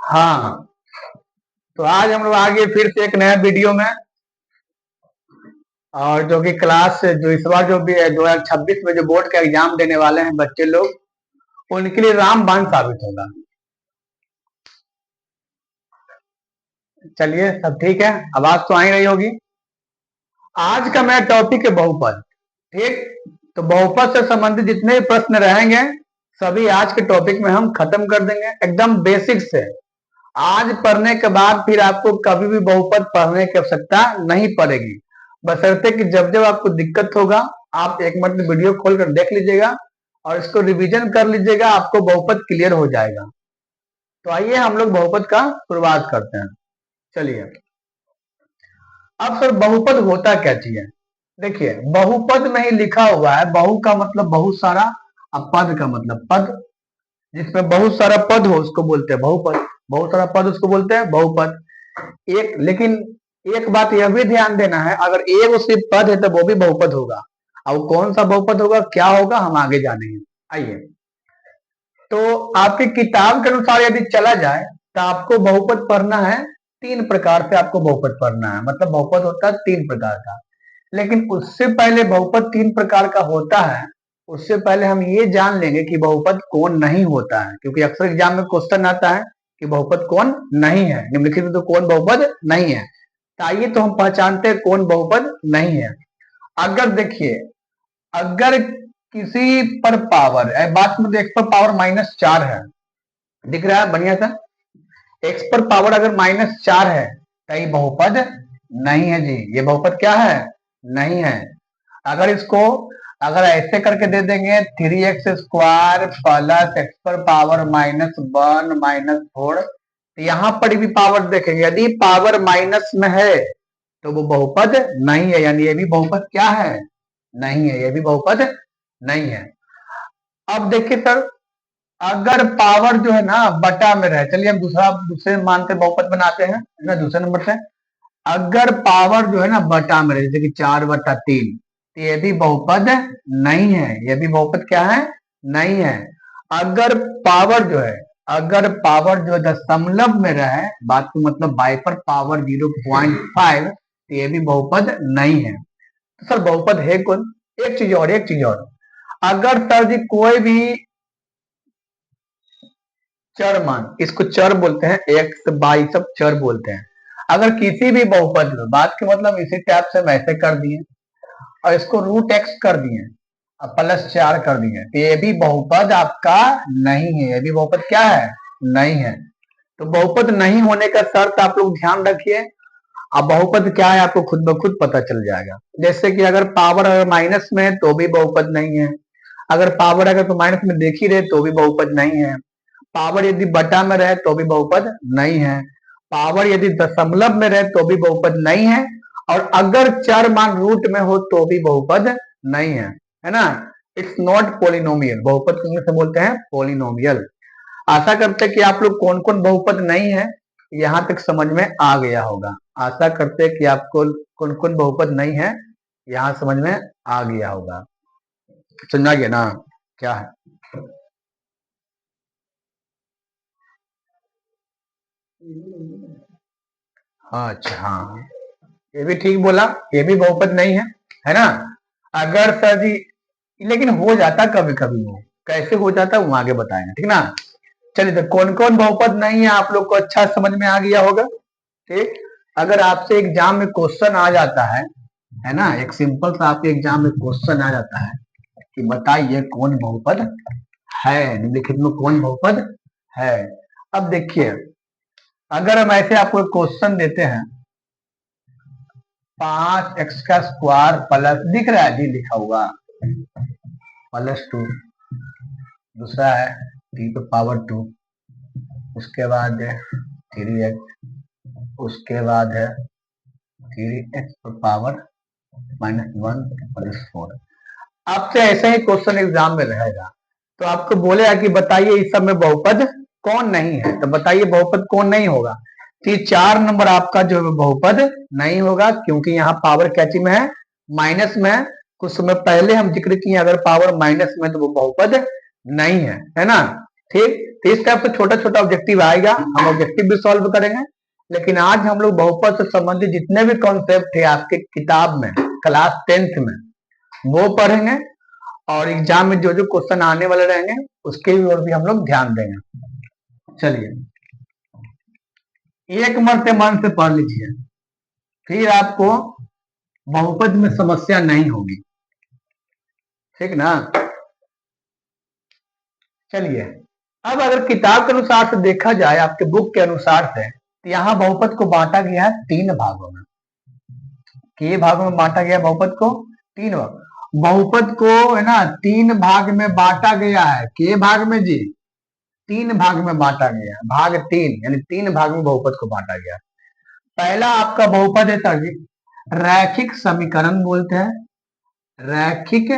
हाँ, तो आज हम लोग आगे फिर से एक नया वीडियो में, और जो कि क्लास जो इस बार जो भी है 2026 में जो बोर्ड का एग्जाम देने वाले हैं बच्चे लोग, उनके लिए रामबाण साबित होगा। चलिए, सब ठीक है, आवाज तो आ ही रही होगी। आज का मेरा टॉपिक है बहुपद। ठीक, तो बहुपद से संबंधित जितने भी प्रश्न रहेंगे सभी आज के टॉपिक में हम खत्म कर देंगे, एकदम बेसिक से। आज पढ़ने के बाद फिर आपको कभी भी बहुपद पढ़ने की आवश्यकता नहीं पड़ेगी, बशर्ते कि जब जब आपको दिक्कत होगा आप एक मिनट वीडियो खोल कर देख लीजिएगा और इसको रिवीजन कर लीजिएगा, आपको बहुपद क्लियर हो जाएगा। तो आइए हम लोग बहुपद का शुरुआत करते हैं। चलिए, अब सर बहुपद होता क्या चीज है? देखिए, बहुपद में ही लिखा हुआ है, बहु का मतलब बहुत सारा, अब पद का मतलब पद। जिसमें बहुत सारा पद हो उसको बोलते हैं बहुपद, बहुत सारा पद उसको बोलते हैं बहुपद। एक लेकिन एक बात यह भी ध्यान देना है, अगर एक सिर्फ पद है तो वो भी बहुपद होगा। अब कौन सा बहुपद होगा, क्या होगा, हम आगे जानेंगे। आइए, तो आपकी किताब के अनुसार यदि चला जाए तो आपको बहुपद पढ़ना है तीन प्रकार से। आपको बहुपद पढ़ना है, मतलब बहुपद होता है तीन प्रकार का। लेकिन उससे पहले बहुपद तीन प्रकार का होता है, उससे पहले हम ये जान लेंगे कि बहुपद कौन नहीं होता है, क्योंकि अक्सर एग्जाम में क्वेश्चन आता है कि बहुपद कौन नहीं है, निम्नलिखित में तो कौन बहुपद नहीं है। तो आइए, तो हम पहचानते हैं कौन बहुपद नहीं है। अगर देखिए, अगर किसी पर पावर, बात में एक्स पर पावर -4 है, दिख रहा है बढ़िया सा, एक्स पर पावर अगर -4 है तो ये बहुपद नहीं है जी। ये बहुपद क्या है, नहीं है। अगर इसको अगर ऐसे करके दे देंगे 3x² प्लस एक्स पर पावर -1 -4, तो यहां पर भी पावर देखेंगे, यदि पावर माइनस में है तो वो बहुपद नहीं है, यानी ये भी बहुपद क्या है, नहीं है, ये भी बहुपद नहीं है। अब देखिए सर, अगर पावर जो है ना बटा में रहे, चलिए हम दूसरे मानते बहुपद बनाते हैं ना, दूसरे नंबर से। अगर पावर जो है ना बटा में रहे, जैसे कि 4/3, तो ये भी बहुपद नहीं है, ये भी बहुपद क्या है, नहीं है। अगर पावर जो है, अगर पावर जो दशमलव में रहे, बात को मतलब बाई पर पावर 0.5, तो ये भी बहुपद नहीं है। तो सर बहुपद है कौन? एक चीज और, अगर सर जी कोई भी चर मान, इसको चर बोलते हैं, एक्स बाई सब चर बोलते हैं। अगर किसी भी बहुपद में, बात के मतलब इसी टाइप से हम ऐसे कर दिए और इसको √x कर दिए और +4 कर दिए, तो ये भी बहुपद आपका नहीं है, ये भी बहुपद क्या है, नहीं है। तो बहुपद नहीं होने का शर्त आप लोग ध्यान रखिए। अब बहुपद क्या है आपको खुद ब खुद पता चल जाएगा। जैसे कि अगर पावर अगर माइनस में है तो भी बहुपद नहीं है, अगर पावर अगर तो माइनस में देख ही रहे तो भी बहुपद नहीं है, पावर यदि बटा में रहे तो भी बहुपद नहीं है, पावर यदि दशमलव में रहे तो भी बहुपद नहीं है, और अगर चर मान रूट में हो तो भी बहुपद नहीं है ना। इट्स नॉट पोलिनोमियल, बहुपद इंग्लिश में बोलते हैं पोलिनोमियल। आशा करते हैं कि आप लोग कौन कौन बहुपद नहीं है यहां तक समझ में आ गया होगा। आशा करते हैं कि आपको कौन कौन बहुपद नहीं है यहां समझ में आ गया होगा। समझा गया ना क्या है? हाँ, अच्छा, हाँ, ये भी ठीक बोला, ये भी बहुपद नहीं है ना। अगर सर जी, लेकिन हो जाता कभी कभी, वो कैसे हो जाता है वो आगे बताएंगे, ठीक ना। चलिए, तो कौन कौन बहुपद नहीं है आप लोग को अच्छा समझ में आ गया होगा। ठीक, अगर आपसे एग्जाम में क्वेश्चन आ जाता है ना, एक सिंपल सा आपके एग्जाम में क्वेश्चन आ जाता है कि बताइए कौन बहुपद है, निम्नलिखित में कौन बहुपद है। अब देखिए, अगर हम ऐसे आपको क्वेश्चन देते हैं, 5x² प्लस, दिख रहा है जी लिखा हुआ, +2, दूसरा है t⁻², उसके बाद है 3x, उसके बाद है 3x⁻⁻1 +4। आपसे ऐसे ही क्वेश्चन एग्जाम में रहेगा, तो आपको बोलेगा कि बताइए इस सब में बहुपद कौन नहीं है, तो बताइए बहुपद कौन नहीं होगा। तो ये 4 नंबर आपका जो बहुपद नहीं होगा, क्योंकि यहाँ पावर क्या चीज में है, माइनस में है। कुछ समय पहले हम जिक्र किए, अगर पावर माइनस में तो वो बहुपद नहीं है ना। ठीक, तो इस टाइप से छोटा छोटा ऑब्जेक्टिव आएगा, हम ऑब्जेक्टिव भी सॉल्व करेंगे। लेकिन आज हम लोग बहुपद से संबंधित जितने भी कॉन्सेप्ट है आपके किताब में क्लास 10th में वो पढ़ेंगे, और एग्जाम में जो जो क्वेश्चन आने वाले रहेंगे उसके ओर भी हम लोग ध्यान देंगे। चलिए, एक मरते मन से पढ़ लीजिए, फिर आपको बहुपद में समस्या नहीं होगी, ठीक ना। चलिए, अब अगर किताब के अनुसार से देखा जाए, आपके बुक के अनुसार से, तो यहाँ बहुपद को बांटा गया है 3 भागों में। के भागों में बांटा गया बहुपद को? 3 भाग। बहुपद को है ना 3 भाग में बांटा गया है। के भाग में जी 3 भाग में बांटा गया है। भाग 3 यानी 3 भाग में बहुपद को बांटा गया। पहला आपका बहुपद है सर जी रैखिक समीकरण बोलते हैं, रैखिक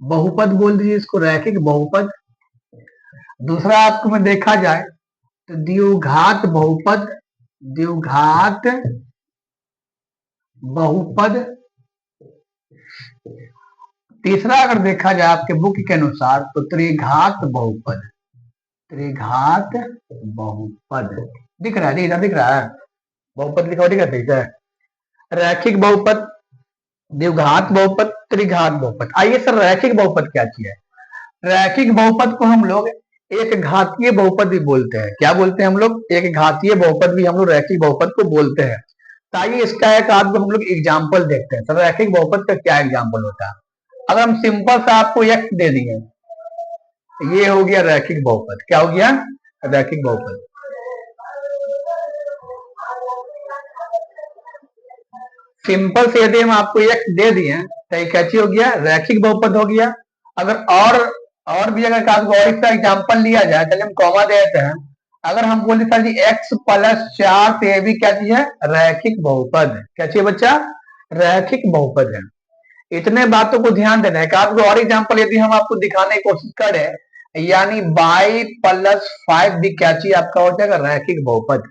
बहुपद बोल दीजिए इसको, रैखिक बहुपद। दूसरा आपको में देखा जाए तो द्विघात बहुपद, द्विघात बहुपद। तीसरा अगर देखा जाए आपके बुक के अनुसार तो त्रिघात बहुपद, त्रिघात बहुपद। दिख रहा है, इधर दिख रहा है बहुपद लिखा हुआ, दिख रहा है। रैखिक बहुपद, द्विघात बहुपद, त्रिघात बहुपद। आइए सर, रैखिक बहुपद क्या चीज है? रैखिक बहुपद को हम लोग एक घातीय बहुपद भी बोलते हैं। क्या बोलते हैं हम लोग? एक घातीय बहुपद भी हम लोग रैखिक बहुपद को बोलते हैं। तो आइए इसका एक आध हम लोग एग्जाम्पल देखते हैं। सर रैखिक बहुपद का क्या एग्जाम्पल होता है? अगर हम सिंपल सा आपको एक्स दे दिए, ये हो गया रैखिक बहुपद। क्या हो गया? रैखिक बहुपद। सिंपल से यदि हम आपको एक्स दे दिए तो ये क्या चीज हो गया? रैखिक बहुपद हो गया। अगर और भी अगर और इसका एग्जाम्पल लिया जाए, चलिए हम कॉमा देते हैं। अगर हम बोले सर जी x + 4 तो ये भी क्या चीज है? रैखिक बहुपद। क्या चीज बच्चा? रैखिक बहुपद है। इतने बातों को ध्यान देना है। आपको और एग्जाम्पल यदि हम आपको दिखाने की कोशिश करें, यानी y + 5 भी क्या चीज आपका हो जाएगा? रैखिक बहुपद।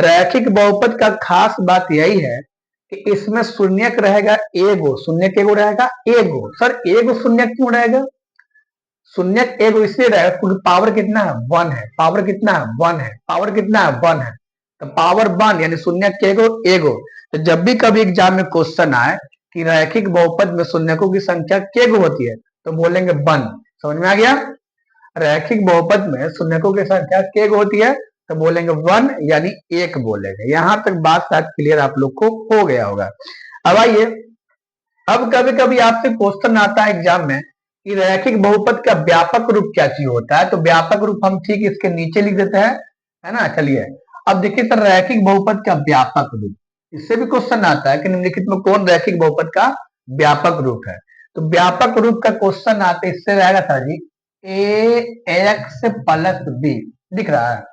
रैखिक बहुपद का खास बात यही है कि इसमें शून्यक रहेगा एगो, शून्यक एगो रहेगा एगो। सर एगो शून्यक क्यों रहेगा? शून्यक एगो इसलिए रहेगा क्योंकि पावर कितना है? 1 है। पावर कितना है? 1 है। पावर कितना है? 1 है। तो पावर 1 यानी शून्यक एगो एगो। तो जब भी कभी एग्जाम में क्वेश्चन आए कि रैखिक बहुपद में शून्यकों की संख्या केगो होती है, तो बोलेंगे 1। समझ में आ गया? रैखिक बहुपद में शून्यकों की संख्या केगो होती है तो बोलेंगे 1 यानी 1 बोलेंगे। यहां तक बात शायद क्लियर आप लोग को हो गया होगा। अब आइए, अब कभी कभी आपसे क्वेश्चन आता है एग्जाम में कि रैखिक बहुपद का व्यापक रूप क्या चीज होता है? तो व्यापक रूप हम ठीक इसके नीचे लिख देते हैं, है ना। चलिए, अब देखिए सर रैखिक बहुपद का व्यापक रूप, इससे भी क्वेश्चन आता है कि निम्नलिखित में कौन रैखिक बहुपद का व्यापक रूप है? तो व्यापक रूप का क्वेश्चन आते इससे रहेगा सर जी ax + b। दिख रहा है?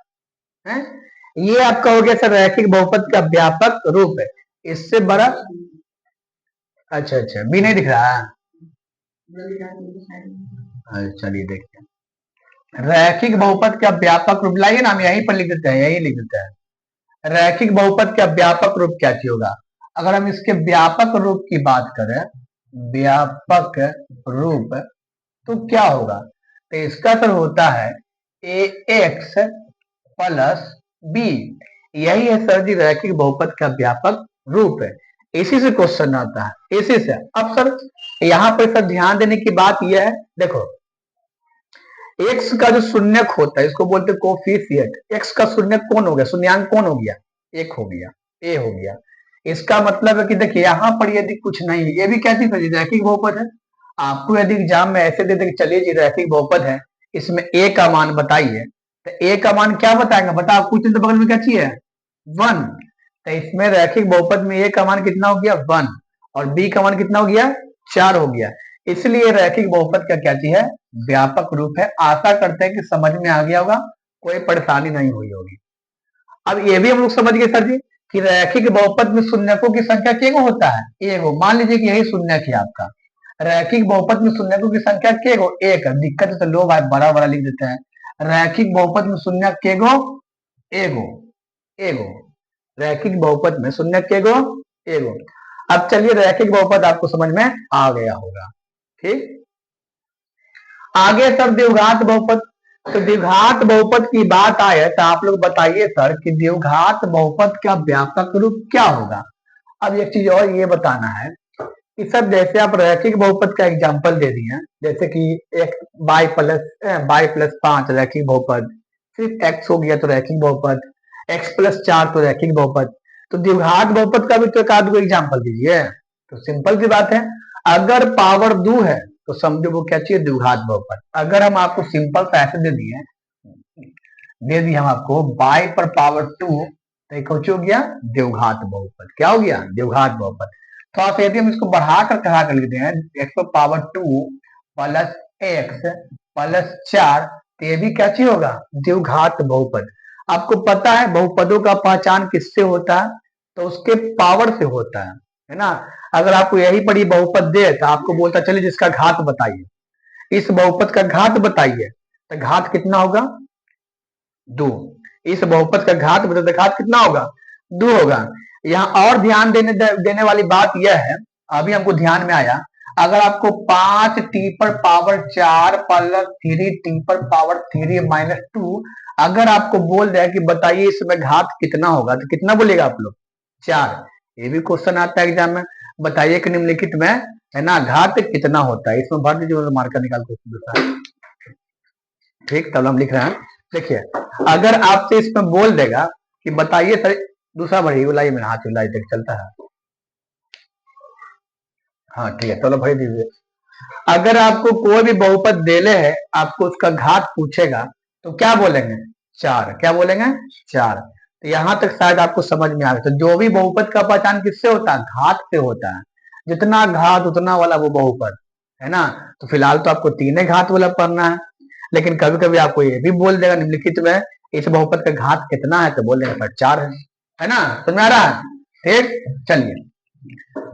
ये आपका हो गया सर रैखिक बहुपद का व्यापक रूप है। इससे बड़ा, अच्छा अच्छा बी नहीं दिख रहा है। चलिए देखते हैं रैखिक बहुपद का व्यापक रूप। लाइए ना हम यहीं पर लिख देते हैं, यही लिख देते हैं। रैखिक बहुपद का व्यापक रूप क्या चीज होगा? अगर हम इसके व्यापक रूप की बात करें, व्यापक रूप, तो क्या होगा? तो इसका सर होता है ax + b। यही है सर जी रैखिक बहुपद का व्यापक रूप है। इसी से क्वेश्चन आता है, इसी से। अब सर यहाँ पर सर ध्यान देने की बात यह है, देखो x का जो शून्यक होता है इसको बोलते हैं कोफिशिएंट। x का शून्यक कौन हो गया? शून्यांक कौन हो गया? 1 हो गया, a हो गया। इसका मतलब है कि देखिए यहाँ पर यदि कुछ नहीं है, ये भी क्या चीज है? रैखिक बहुपद है। आपको यदि एग्जाम में ऐसे दे दे चलिए जी रैखिक बहुपद है, इसमें a का मान बताइए, तो a का मान क्या बताएंगे? बताओ, कुछ तो बगल में क्या चाहिए? 1। तो इसमें रैखिक बहुपद में a का मान कितना हो गया? 1। और b का मान कितना हो गया? 4 हो गया। इसलिए रैखिक बहुपद का क्या चीज है? व्यापक रूप है। आशा करते हैं कि समझ में आ गया होगा, कोई परेशानी नहीं हुई होगी। अब ये भी हम लोग समझ गए सर जी कि रैखिक बहुपद में शून्यकों की संख्या केगो होता है? एगो। मान लीजिए कि यही शून्यक है आपका। रैखिक बहुपद में शून्यकों की संख्या केगो? 1। दिक्कत है तो लो भाई बड़ा बड़ा लिख देते हैं। रैखिक बहुपद में शून्यक केगो? एगो, एगो। रैखिक बहुपद में शून्यक केगो? एगो। अब चलिए रैखिक बहुपद आपको समझ में आ गया होगा, ठीक। आगे सर द्विघात बहुपद। तो द्विघात बहुपद की बात आए तो आप लोग बताइए सर कि द्विघात बहुपद का व्यापक रूप क्या होगा। अब एक चीज और ये बताना है कि सर जैसे आप रैखिक बहुपद का एग्जांपल दे दिए हैं, जैसे कि एक बाई प्लस 5 रैखिक बहुपद, सिर्फ एक्स हो गया तो रैखिक बहुपद, x+4 तो रैखिक बहुपद। तो द्विघात बहुपद का भी तो एक आध को एग्जाम्पल दीजिए। तो सिंपल सी बात है, अगर पावर 2 है तो समझो वो क्या चाहिए, द्विघात बहुपद। अगर हम आपको सिंपल सा ऐसे दे दिए हम आपको बाई पर पावर 2, तो एक हो गया द्विघात बहुपद। क्या हो गया, द्विघात बहुपद। तो आप यदि हम इसको बढ़ाकर कहा कर लिखते हैं एक्स पर पावर 2 प्लस एक्स प्लस 4, तो ये भी क्या चीज होगा, द्विघात बहुपद। आपको पता है बहुपदों का पहचान किससे होता है, तो उसके पावर से होता है ना। अगर आपको यही बड़ी बहुपद दे तो आपको बोलता चलिए जिसका घात बताइए, इस बहुपद का घात बताइए, तो घात कितना होगा, 2। इस बहुपद का घात बताइए, घात कितना होगा, 2 होगा। यहाँ और ध्यान देने वाली बात यह है, अभी हमको ध्यान में आया, अगर आपको 5t पर पावर 4 प्लस 3t पर पावर 3 माइनस 2 अगर आपको बोल दिया कि बताइए इसमें घात कितना होगा, तो कितना बोलेगा आप लोग, 4। ये भी क्वेश्चन आता है एग्जाम में, बताइए कि निम्नलिखित में है ना घात कितना होता है, इसमें भर दीजिए मार्कर निकाल क्वेश्चन। ठीक, तब हम लिख रहे हैं, देखिए अगर आपसे इसमें बोल देगा कि बताइए सर, दूसरा बढ़ी बुलाई मेरा हाथ हिलाई तक चलता है, हाँ ठीक है चलो भर दीजिए। अगर आपको कोई भी बहुपद देले है, आपको उसका घात पूछेगा तो क्या बोलेंगे, 4। क्या बोलेंगे, 4। तो यहां तक शायद आपको समझ में आ गया। तो जो भी बहुपद का पहचान किससे होता है, घात से होता है। जितना घात उतना वाला वो बहुपद है ना। तो फिलहाल तो आपको 3 घात वाला पढ़ना है, लेकिन कभी कभी आपको ये भी बोल देगा निम्नलिखित में इस बहुपद का घात कितना है, तो बोल देगा सर 4 है ना। समझ आ रहा है, ठीक। चलिए,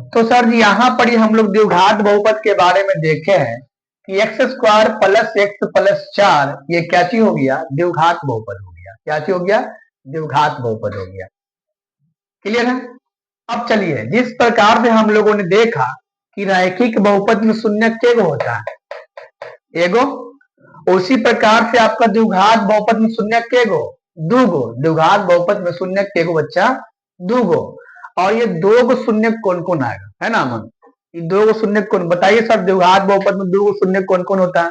तो सर जी यहाँ पर ही हम लोग द्विघात बहुपद के बारे में देखे हैं कि x² प्लस एक्स प्लस 4 ये क्या चीज हो गया, द्विघात बहुपद हो गया। क्या चीज हो गया, द्विघात बहुपद हो गया। क्लियर है। अब चलिए, जिस प्रकार से हम लोगों ने देखा कि रैखिक बहुपद में शून्य के गो होता है, एगो, उसी प्रकार से आपका द्विघात बहुपद में शून्य के गो, 2 गो। द्विघात बहुपद में शून्य के गो बच्चा, 2 गो। और ये 2 गो शून्य कौन कौन आएगा, है ना मन, ये 2 गो शून्य कौन, बताइए सर द्विघात बहुपद में 2 गो शून्य कौन कौन होता है,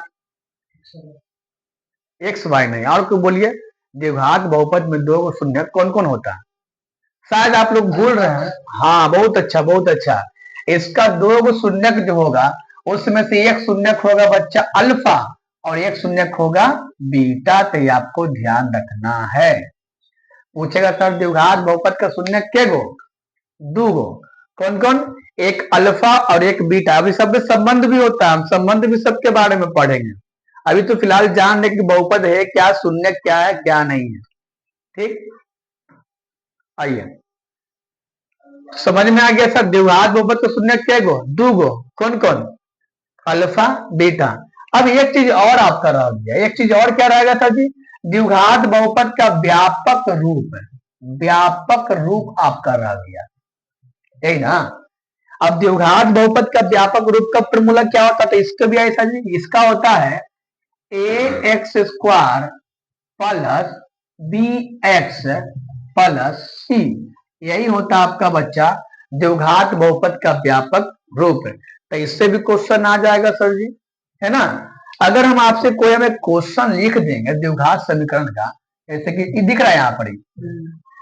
एक्स वाई नहीं, और क्यों बोलिए, द्विघात बहुपद में 2 गो शून्य कौन कौन होता है। शायद आप लोग भूल रहे हैं, हाँ बहुत अच्छा बहुत अच्छा। इसका 2 गो शून्य जो होगा उसमें से एक शून्य होगा बच्चा अल्फा और एक शून्य होगा बीटा। तो ये आपको ध्यान रखना है। पूछेगा सर द्विघात बहुपद का शून्य के गो, 2 गो। कौन कौन, एक अल्फा और एक बीटा। अभी सब संबंध भी होता है, हम संबंध भी सबके बारे में पढ़ेंगे। अभी तो फिलहाल जान रहे कि बहुपद है क्या, शून्य क्या है क्या नहीं है। ठीक, आइए समझ में आ गया सर। द्विघात बहुपद का शून्य क्या गो, 2 गो। कौन कौन, अल्फा बीटा। अब एक चीज और आपका रह गया, एक चीज और क्या रहेगा सर जी, द्विघात बहुपद का व्यापक रूप। व्यापक रूप आपका रह गया, यही ना। अब द्विघात बहुपद का व्यापक रूप का फॉर्मूला क्या होता है, तो इसका भी ऐसा जी, इसका होता है ax² plus bx plus c। यही होता है आपका बच्चा द्विघात बहुपद का व्यापक रूप। तो इससे भी क्वेश्चन आ जाएगा सर जी, है ना। अगर हम आपसे कोई हमें क्वेश्चन लिख देंगे द्विघात समीकरण का, जैसे कि दिख रहा है यहाँ पर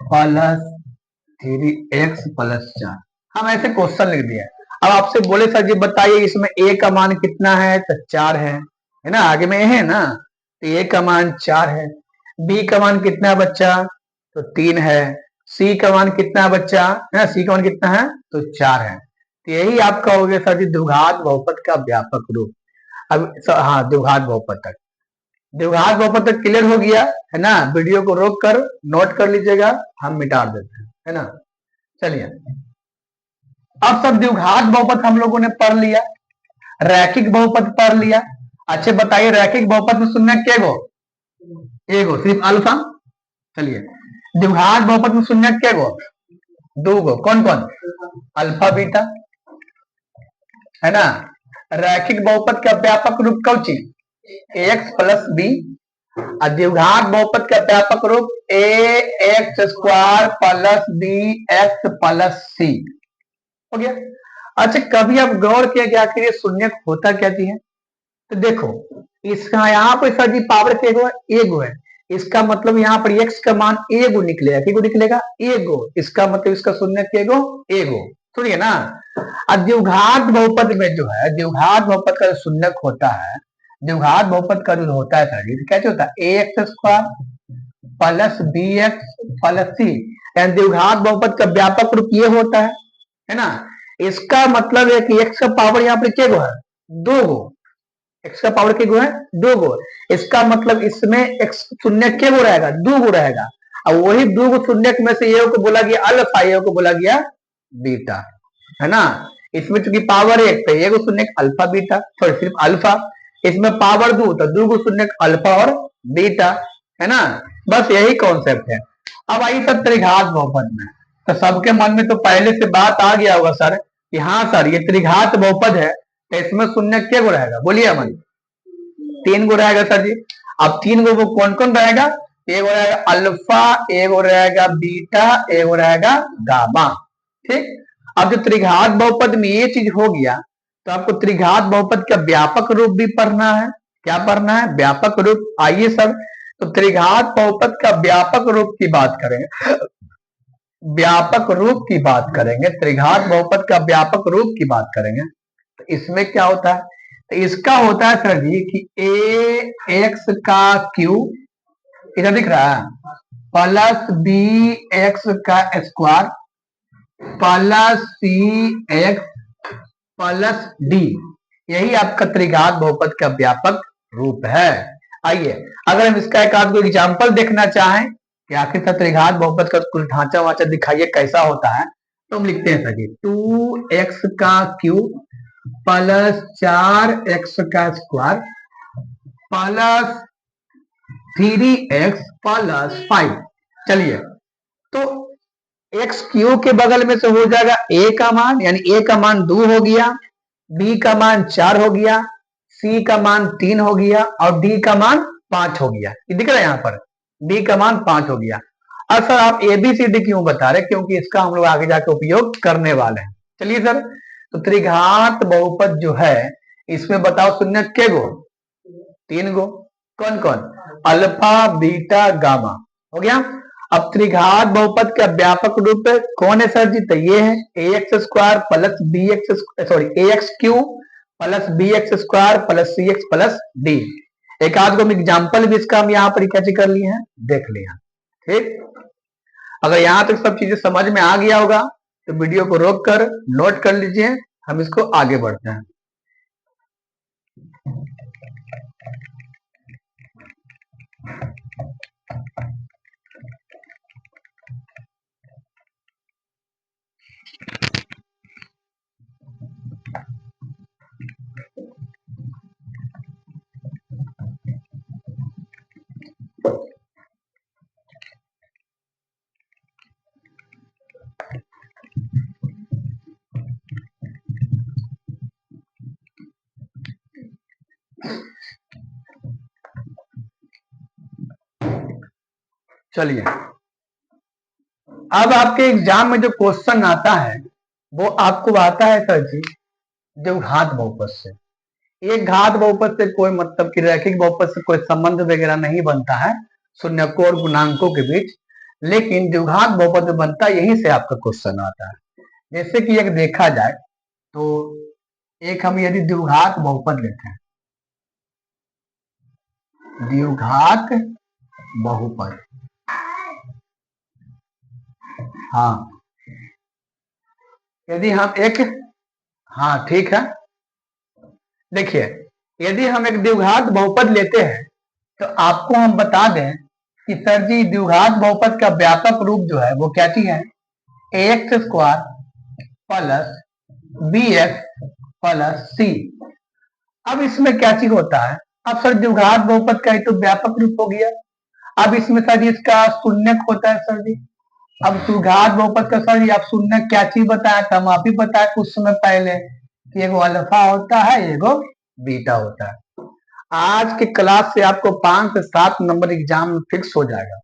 प्लस 3x प्लस 4, हम ऐसे क्वेश्चन लिख दिए। अब आपसे बोले सर जी बताइए इसमें a का मान कितना है, तो 4 है ना, आगे में है ना, तो a का मान 4 है। b का मान कितना है बच्चा, तो 3 है। c का मान कितना है बच्चा, है ना, c का मान कितना है, तो 4 है। तो यही आपका हो गया सर जी द्विघात बहुपद का व्यापक रूप। अब हाँ, द्विघात बहुपद तक, द्विघात बहुपद तक क्लियर हो गया है ना। वीडियो को रोक कर नोट कर लीजिएगा, हम मिटा देते हैं, है ना। चलिए, अब सब द्विघात बहुपद हम लोगों ने पढ़ लिया, रैखिक बहुपद पढ़ लिया। अच्छे बताइए रैखिक बहुपद में शून्य क्या गो, एगो, सिर्फ अल्फा। चलिए, द्विघात बहुपद में शून्य क्या गो, 2 गो। कौन कौन, अल्फा बीटा, है ना। रैखिक बहुपद का व्यापक रूप कौन चीज, एक्स प्लस बी द्विघात बहुपद का व्यापक रूप A X square plus B X plus C हो गया। अच्छा, कभी आप गौर किया कि आखिर ये शून्यक होता क्या चीज है? तो देखो, इसका यहाँ पर सर जी पावर के एगो है। इसका मतलब यहाँ पर x का मान एगो निकलेगा। किगो निकलेगा? एगो। इसका मतलब इसका शून्यक एगो एगो। सुनिए ना, द्विघात बहुपद में जो है, द्विघात बहुपद का जो शून्यक होता है, द्विघात बहुपद का जो होता है सर जी, कैसे होता है? A X square plus B X plus C. द्विघात बहुपद का व्यापक रूप ये होता है ना। इसका मतलब है कि एक्स का पावर यहाँ पर क्या है? दो गो। एक्स का पावर के गो है? दो गो। इसका मतलब इसमें एक्स शून्य के गो रहेगा? दो गो रहेगा। और वही दो गो शून्य में से ये को बोला गया अल्फा, ये को बोला गया बीटा, है ना। इसमें चूंकि पावर एक तो ये शून्य अल्फा बीटा, सॉरी सिर्फ अल्फा। इसमें पावर दो तो दो गो शून्य अल्फा और बीटा, है ना। बस यही कॉन्सेप्ट है। अब आई सब त्रिघात बहुपद में, तो सबके मन में तो पहले से बात आ गया होगा सर कि हाँ सर ये त्रिघात बहुपद है, तो इसमें शून्य क्या गो रहेगा? बोलिए अमन। तीन गो रहेगा सर जी। अब तीन गो वो कौन कौन रहेगा? एक रहेगा अल्फा, एक रहेगा बीटा, एक रहेगा गामा। ठीक। अब जो त्रिघात बहुपद में ये चीज हो गया, तो आपको त्रिघात बहुपद का व्यापक रूप भी पढ़ना है। क्या पढ़ना है? व्यापक रूप। आइए सर, तो त्रिघात बहुपद का व्यापक रूप की बात करेंगे। व्यापक रूप की बात करेंगे, त्रिघात बहुपद का व्यापक रूप की बात करेंगे, तो इसमें क्या होता है? तो इसका होता है सर जी कि ए एक्स का क्यू, इधर दिख रहा है, प्लस बी एक्स का square plus C X plus D, यही आपका त्रिघात बहुपद का व्यापक रूप है। आइए, अगर हम इसका एक आध एग्जाम्पल देखना चाहें कि आखिर त्रिघात बहुपद का कुछ ढांचा वाचा दिखाइए कैसा होता है, तो हम लिखते हैं सर जी 2x का क्यूब प्लस 4x का स्क्वायर प्लस 3x प्लस 5। चलिए, तो एक्स क्यू के बगल में से हो जाएगा ए का मान, यानी ए का मान 2 हो गया, बी का मान 4 हो गया, सी का मान 3 हो गया और डी का मान 5 हो गया। ये दिख रहा है यहाँ पर, डी का मान 5 हो गया। अब सर आप ए बी सी डी क्यों बता रहे? क्योंकि इसका हम लोग आगे जाके उपयोग करने वाले हैं। चलिए सर, तो त्रिघात बहुपद जो है इसमें बताओ शून्य के गो? 3 गो। कौन कौन? Alpha beta gamma. हो गया। अब त्रिघात बहुपद का व्यापक रूप कौन है सर जी? तो ये है A X square plus B X, sorry A X cube plus B X square plus C X plus D. एक आध को एग्जाम्पल भी इसका हम यहाँ पर कैसे कर लिए हैं देख लिया। ठीक। अगर यहाँ तक सब चीजें समझ में आ गया होगा तो वीडियो को रोक कर नोट कर लीजिए, हम इसको आगे बढ़ते हैं। चलिए, अब आपके एग्जाम में जो क्वेश्चन आता है वो आपको आता है सर जी द्विघात बहुपद से। एक घात बहुपद से कोई मतलब कि रैखिक बहुपद से कोई संबंध वगैरह नहीं बनता है शून्यकों और गुणांकों के बीच, लेकिन द्विघात बहुपद में बनता है, यहीं से आपका क्वेश्चन आता है। जैसे कि एक देखा जाए तो एक हम यदि द्विघात बहुपद लेते हैं, द्विघात बहुपद, हाँ यदि हम एक, हाँ ठीक है, देखिए यदि हम एक द्विघात बहुपद लेते हैं तो आपको हम बता दें कि सर जी द्विघात बहुपद का व्यापक रूप जो है वो क्या चीज है? A X square plus B X plus C. अब इसमें क्या चीज होता है? अब सर द्विघात बहुपद का तो व्यापक रूप हो गया। अब इसमें सर जी इसका शून्यक होता है सर जी। अब द्विघात बहुपद का सर जी आप शून्य क्या चीज बताया था? हम आप ही बताया कुछ समय पहले कि एगो अल्फा होता है एगो बीटा होता है। आज के क्लास से आपको 5 से 7 नंबर एग्जाम में फिक्स हो जाएगा,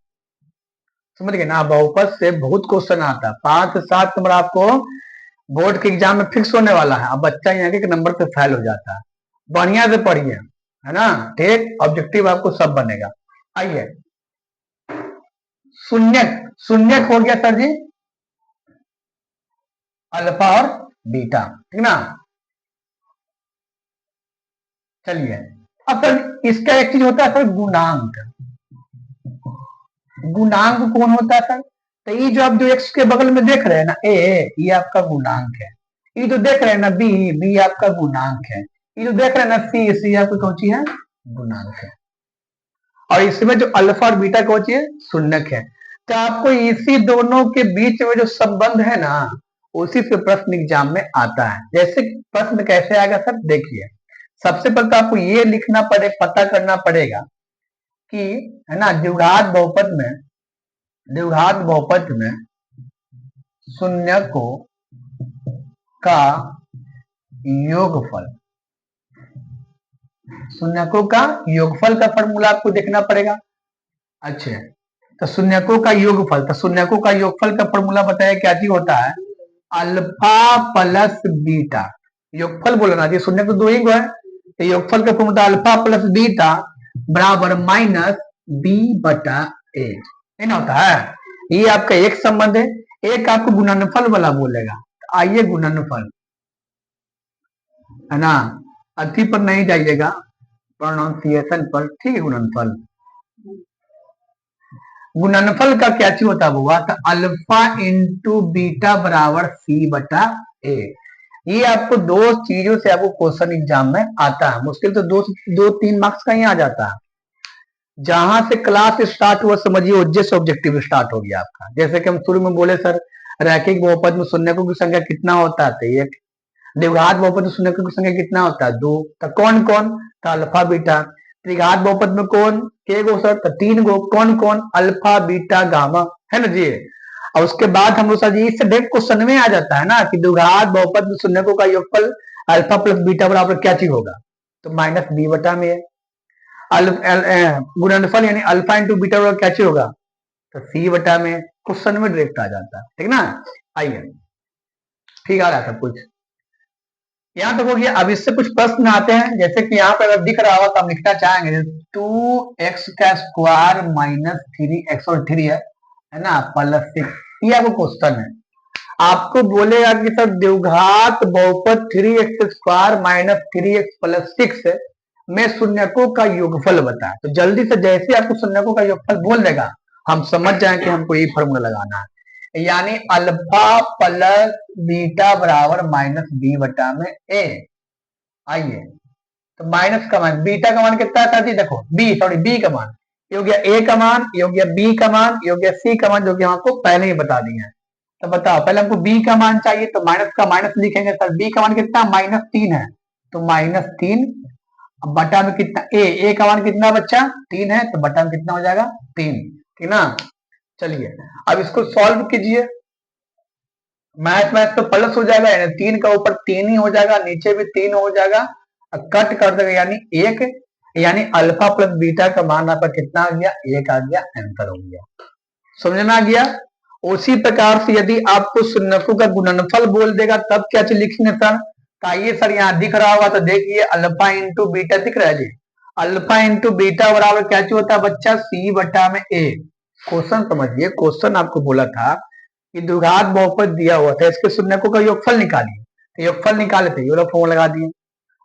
समझ गए ना। बहुपद से बहुत क्वेश्चन आता है, 5 से 7 नंबर आपको बोर्ड के एग्जाम में फिक्स होने वाला है। अब बच्चा यहाँ के नंबर पे फेल हो जाता है। बढ़िया से पढ़िए, है ना, ठीक, ऑब्जेक्टिव आपको सब बनेगा। आइए, शून्यक, शून्यक हो गया सर जी अल्फा और बीटा, ठीक ना। चलिए, अब सर इसका एक चीज होता है सर गुणांक। गुणांक कौन होता है सर? तो ये जो आप जो एक्स के बगल में देख रहे हैं ना ए, ये आपका गुणांक है। ये जो देख रहे हैं ना बी, बी आपका गुणांक है। ये जो देख रहे हैं ना सी, सी आपकी कौन सी है? गुणांक है। और इसमें जो अल्फा और बीटा कौन सी है? शून्यक है। तो आपको इसी दोनों के बीच में जो संबंध है ना, उसी से प्रश्न एग्जाम में आता है। जैसे प्रश्न कैसे आएगा सर, देखिए, सबसे पहले तो आपको ये लिखना पड़े, पता करना पड़ेगा कि, है ना, द्विघात बहुपद में, द्विघात बहुपद में शून्यकों का योगफल, शून्यकों का योगफल का फॉर्मूला आपको देखना पड़ेगा। अच्छा, तो शून्यकों का योगफल, तो शून्यकों का योगफल का फॉर्मूला बताया क्या चीज होता है? Alpha plus beta. योगफल बोला ना जी, शून्य तो दो ही है, तो योगफल का फॉर्मूला अल्फा प्लस बीटा बराबर माइनस बी बटा ए, ये ना होता है। ये आपका एक संबंध है। एक आपको गुणनफल वाला बोलेगा, तो आइए गुणनफल, है ना, अति पर नहीं जाइएगा, प्रोनाउंसिएशन पर, ठीक है। गुणनफल, गुणनफल का क्या चीज होता है बुआ? तो अल्फा इंटू बीटा बराबर सी बटा ए। ये आपको दो चीजों से आपको क्वेश्चन एग्जाम में आता है। मुश्किल तो दो तीन मार्क्स का ही आ जाता है। जहां से क्लास स्टार्ट हुआ समझिए ओजे से ऑब्जेक्टिव स्टार्ट हो गया आपका। जैसे कि हम शुरू में बोले सर, रैखिक बहुपद में शून्यकों की संख्या कितना होता है? तो एक। द्विघात बहुपद में शून्यकों की संख्या कितना होता है? दो। तो कौन कौन? तो अल्फा बीटा। त्रिघात बहुपद में कौन के गो सर? तो तीन गो। कौन कौन? अल्फा बीटा गामा, है ना जी। और उसके बाद हम लोग सर जी इससे डायरेक्ट क्वेश्चन में आ जाता है ना कि द्विघात बहुपद में शून्यकों का योगफल अल्फा प्लस बीटा बराबर क्या चीज होगा? तो माइनस बी बटा में है। गुणनफल यानी अल्फा इंटू बीटा बराबर क्या चीज होगा? तो सी बटा में। क्वेश्चन में डायरेक्ट आ जाता है, ठीक ना। आइए, ठीक आ रहा है सब कुछ, यहाँ तक हो गया। अब इससे कुछ प्रश्न आते हैं, जैसे कि यहाँ पे अगर दिख रहा होगा तो हम लिखना चाहेंगे 2x का स्क्वायर माइनस 3x और 3 है ना, प्लस 6। ये आपको क्वेश्चन है, आपको बोलेगा कि सर द्विघात बहुपद 3x square minus 3x plus 6 में शून्यकों का योगफल बताए। तो जल्दी से जैसे आपको शून्यकों का योगफल बोल देगा, हम समझ जाए कि हमको ये फॉर्मूला लगाना है, यानी अल्फा प्लस बीटा बराबर माइनस बी बटा में ए। आइए, तो माइनस का मान, बीटा का मान कितना था जी? देखो बी, सॉरी बी का मान, ये हो गया ए का मान, ये हो गया बी का मान, ये हो गया सी का मान, जो कि हम आपको पहले ही बता दिए हैं। तो बताओ, पहले हमको बी का मान चाहिए, तो माइनस का माइनस लिखेंगे सर। बी का मान कितना? -3 है, तो -3। अब बटा में कितना? ए का मान कितना बच्चा? 3 है, तो बटा में कितना हो जाएगा? 3, ठीक ना। चलिए, अब इसको सॉल्व कीजिए। मैथ मैथ तो प्लस हो जाएगा, यानी 3 का ऊपर 3 ही हो जाएगा, नीचे भी 3 हो जाएगा, कट कर देगा यानी 1, यानी अल्फा प्लस बीटा का मान आपका कितना आ गया? 1 आ गया, आंसर हो गया। समझ में आ गया। उसी प्रकार से यदि आपको शून्यकों का गुणनफल बोल देगा तब क्या चीज लिखेंगे सर? तो आइए सर, यहाँ दिख रहा होगा तो देखिए, अल्फा इंटू बीटा दिख रहा है जी। अल्फा इंटू बीटा बराबर क्या चीज होता है बच्चा? सी बटा में ए। क्वेश्चन समझिए, क्वेश्चन आपको बोला था कि द्विघात बहुपद दिया हुआ था, इसके शून्यकों का योगफल निकालिए। तो योगफल निकाले थे, ये वाला फॉर्मूला लगा दिए।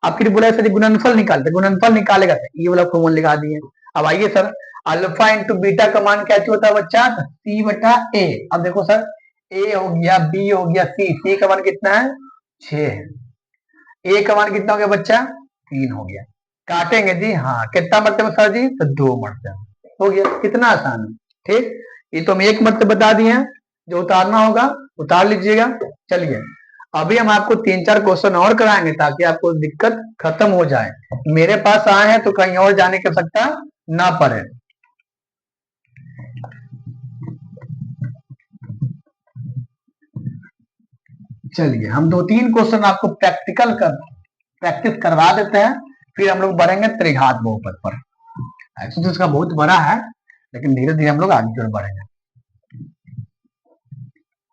अब फिर बोला सर गुणनफल निकालते, गुणनफल निकालेगा तो ये वाला फॉर्मूला लगा दिए। अब आइए सर, अल्फा इंटू बीटा का मान क्या होता है बच्चा? सी बटा ए। अब देखो सर, ए हो गया, बी हो गया, सी का मान कितना है? 6 है। ए का मान कितना हो गया बच्चा? 3 हो गया। काटेंगे जी, हाँ, कितना मरतबा सर जी? तो 2 मरतबा। हो गया, कितना आसान है, ठीक। ये तो हम एक मरतबा बता दिए हैं, जो उतारना होगा उतार लीजिएगा। चलिए, अभी हम आपको 3-4 क्वेश्चन और कराएंगे ताकि आपको दिक्कत खत्म हो जाए। मेरे पास आए हैं तो कहीं और जाने की आवश्यकता ना पड़े। चलिए, हम 2-3 क्वेश्चन आपको प्रैक्टिस करवा देते हैं, फिर हम लोग बढ़ेंगे त्रिघात बहुपद पर। ऐसे तो इसका बहुत बड़ा है, लेकिन धीरे धीरे हम लोग आगे की ओर बढ़ेंगे।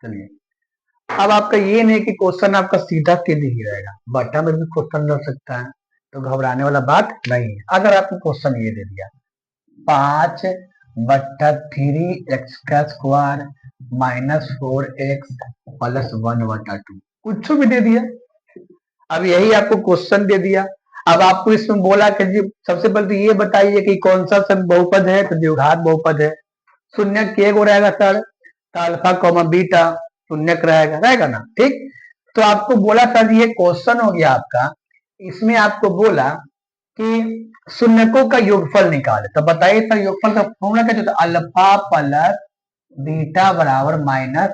चलिए, अब आपका ये नहीं कि क्वेश्चन आपका सीधा सीधी ही रहेगा, बटा में भी क्वेश्चन रह सकता है, तो घबराने वाला बात नहीं है। अगर आपको क्वेश्चन ये दे दिया 5/3 x का स्क्वायर -4x + 1/2, कुछ भी दे दिया। अब यही आपको क्वेश्चन दे दिया। अब आपको इसमें बोला कि जी सबसे पहले तो ये बताइए कि कौन सा सब बहुपद है, तो द्विघात बहुपद है। शून्य के को रहेगा सर, तो अल्फा कॉमा बीटा शून्यक रहेगा ना, ठीक। तो आपको बोला सर ये क्वेश्चन हो गया आपका, इसमें आपको बोला कि शून्यकों का योगफल निकाले, तो बताइए सर योगफल का फॉर्मूला क्या होता है? अल्फा प्लस बीटा बराबर -b/a,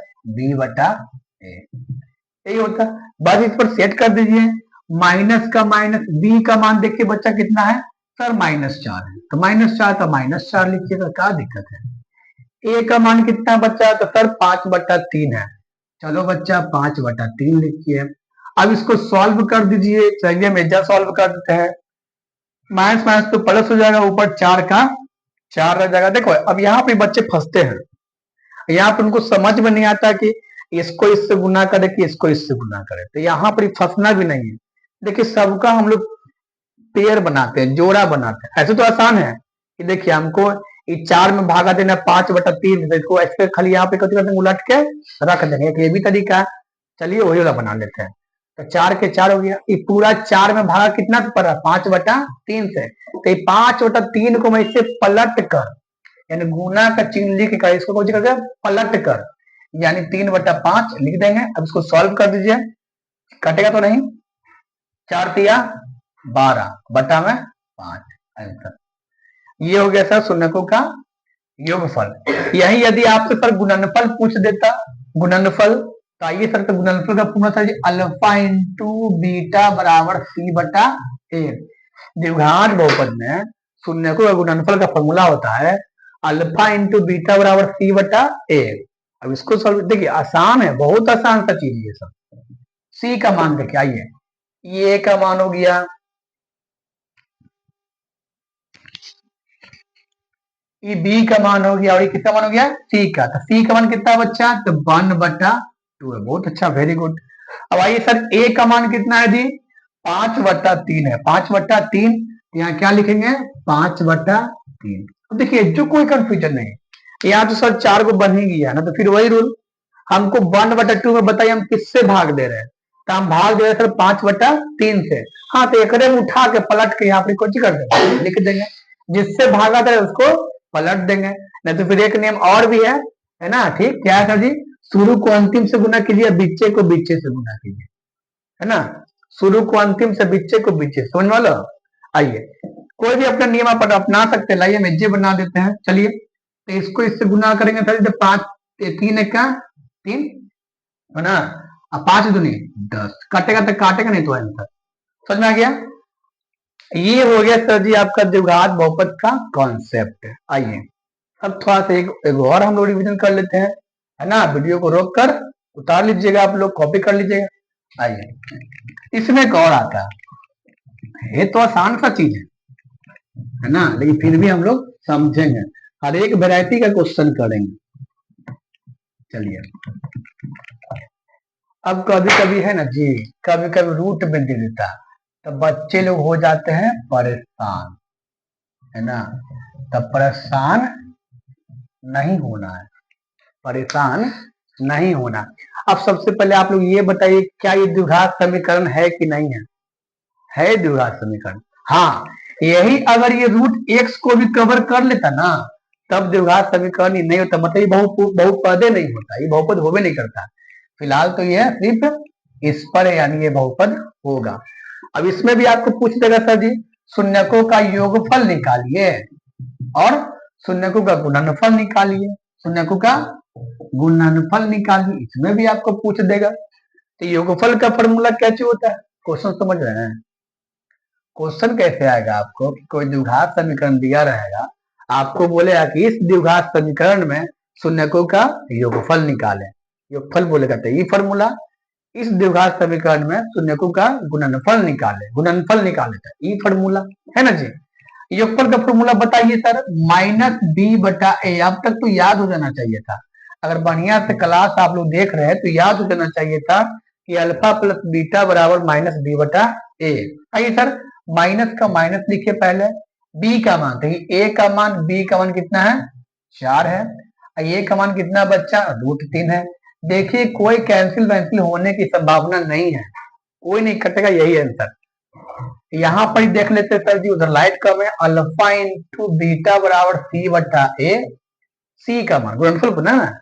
यही होता। बस इस पर सेट कर दीजिए। माइनस का माइनस, बी का मान देखिए बच्चा कितना है सर, -4 है, तो -4 तो -4 लिखिएगा, क्या दिक्कत है। ए का मान कितना बच्चा, तो सर 5/3 है, चलो बच्चा 5/3 लिखिए। अब इसको सॉल्व कर दीजिए, चलिए मेजर सॉल्व कर देते हैं। माइनस माइनस तो प्लस हो जाएगा, ऊपर 4 का 4 रह जाएगा। देखो अब यहाँ पे बच्चे फंसते हैं, यहाँ पर उनको समझ में नहीं आता कि इसको इससे गुना करे कि इसको इससे गुना करे, तो यहाँ पर फंसना भी नहीं है। देखिए सबका हम लोग पेयर बनाते हैं, जोड़ा बनाते हैं। ऐसे तो आसान है कि देखिए हमको ये 4 में भागा देना 5/3, इसको ऐसे खाली यहाँ पे करते उलट के रख देंगे, ये भी तरीका है। चलिए वही वाला बना लेते हैं। तो 4 के 4 हो गया, ये पूरा 4 में भागा कितना से पड़ा, 5/3 से। तो ये 5/3 को मैं इससे पलट कर, यानी गुना का चिन्ह लिख कर इसको पलट कर, यानी 3/5 लिख देंगे। अब इसको सॉल्व कर दीजिए, कटेगा तो नहीं, 4 तिया 12 बटा में 5, आंसर ये हो गया सर शून्यकों का योगफल। यही यदि आपसे सर गुणनफल पूछ देता, गुणनफल, तो आइए सर, तो गुणनफल का फॉर्मूला था अल्फा इंटू बीटा बराबर c/a। द्विघात बहुपद में शून्यकों का गुणनफल का फॉर्मूला होता है अल्फा इंटू बीटा बराबर c/a। अब इसको सॉल्व देखिए, आसान है, बहुत आसान सा चीज ये सब। c का मान देखिए, आइए ये का मान हो गया, ये बी का मान हो गया, और ये किसका मान हो गया, सी का। तो सी का मान कितना है बच्चा, तो 1/2 है। बहुत अच्छा, वेरी गुड। अब आइए सर ए का मान कितना है जी, 5/3 है, 5/3, यहाँ क्या लिखेंगे 5/3। अब देखिए जो कोई कंफ्यूजन नहीं, यहाँ तो सर 4 को बन ही गया ना, तो फिर वही रूल, हमको 1/2 में बताइए हम किससे भाग दे रहे हैं, तो हम भाग दे रहे हैं सर 5/3 से। हाँ, तो एक उठा के पलट के यहाँ पे कुछ कर देंगे, लिख देंगे, जिससे भागा था उसको पलट देंगे। नहीं तो फिर एक नियम और भी है ना, ठीक, क्या है सर जी, शुरू को अंतिम से गुना कीजिए, बीचे को बीचे से गुना कीजिए, है ना, शुरू को अंतिम से बीचे को बीचे, समझ वालो। आइए कोई भी अपना नियम आप अपना सकते हैं, लाइए मेजे बना देते हैं। चलिए, तो इसको इससे गुना करेंगे सर, जब 5 3 1 का 3 है ना, अब 5 दूनी 10, काटेगा तो काटेगा, नहीं तो आंसर। समझ में आ गया। ये हो गया सर जी आपका द्विघात बहुपद का कॉन्सेप्ट। आइए अब थोड़ा सा एक और हम लोग रिविजन कर लेते हैं, है ना, वीडियो को रोक कर उतार लीजिएगा, आप लोग कॉपी कर लीजिएगा। आइए इसमें एक और आता है, ये तो आसान सा चीज है ना, लेकिन फिर भी हम लोग समझेंगे, हर एक वैरायटी का क्वेश्चन करेंगे। चलिए, अब कभी कभी है ना जी, कभी कभी रूट में दे देता, तो बच्चे लोग हो जाते हैं परेशान, है ना, तब परेशान नहीं होना है, परेशान नहीं होना। अब सबसे पहले आप लोग ये बताइए, क्या ये द्विघात समीकरण है कि नहीं है, है द्विघात समीकरण। हाँ, यही अगर ये रूट एक्स को भी कवर कर लेता ना, तब द्विघात समीकरण ही नहीं होता, मतलब ये बहुपद नहीं होता, ये बहुपद होवे नहीं करता। फिलहाल तो ये सिर्फ इस पर है, यानी ये बहुपद होगा। अब इसमें भी आपको पूछ देगा सर जी शून्यकों का योगफल निकालिए और शून्यकों का गुणनफल निकालिए, शून्यकों का गुणनफल निकालिए, इसमें भी आपको पूछ देगा। तो योगफल का फॉर्मूला कैसे होता है, क्वेश्चन समझ रहे हैं। क्वेश्चन कैसे आएगा आपको, कोई द्विघात समीकरण दिया रहेगा, आपको बोलेगा कि इस द्विघात समीकरण में शून्यकों का योगफल निकालें, योगफल बोलेगा तो ये फॉर्मूला, इस द्विघात समीकरण में शून्यकों का गुणनफल निकाले था, ये फॉर्मूला है ना जी। योगफल का फॉर्मूला बताइए सर, माइनस बी बटा ए। अब तक तो याद हो जाना चाहिए था, अगर बढ़िया से क्लास आप लोग देख रहे हैं तो याद हो जाना चाहिए था कि अल्फा प्लस बीटा बराबर माइनस बी बटा ए। आइए सर, माइनस का माइनस लिखिए पहले, बी का मान, देखिए ए का मान, बी का मान कितना है 4 है, ए का मान कितना बच्चा √3 है। देखिए कोई कैंसिल वैंसिल होने की संभावना नहीं है, कोई नहीं कटेगा, यही आंसर। यहाँ पर ही देख लेते सर जी, उधर लाइट कम है, अल्फा इंटू बीटा बराबर सी बटा ए। सी का मान गुणनफल बना ना,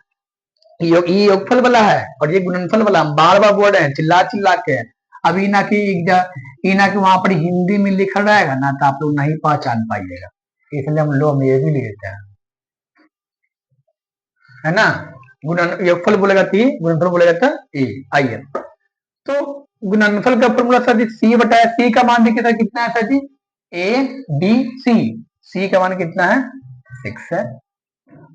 ये योगफल वाला है और ये गुणनफल वाला, बार बार बोल रहे हैं चिल्ला चिल्ला के। अब इना की वहां पर हिंदी में लिखा रहेगा ना तो आप लोग नहीं पहचान पाइएगा, इसलिए हम लोग ये भी लेते हैं, है ना। योगफल बोलेगा टी, गुणनफल बोलेगा था ए। आइए तो गुणनफल का फॉर्मूला सर जी सी बटा है, सी का मान देखिए सर कितना है sir ji, A B C, सी का मान कितना है 6 है,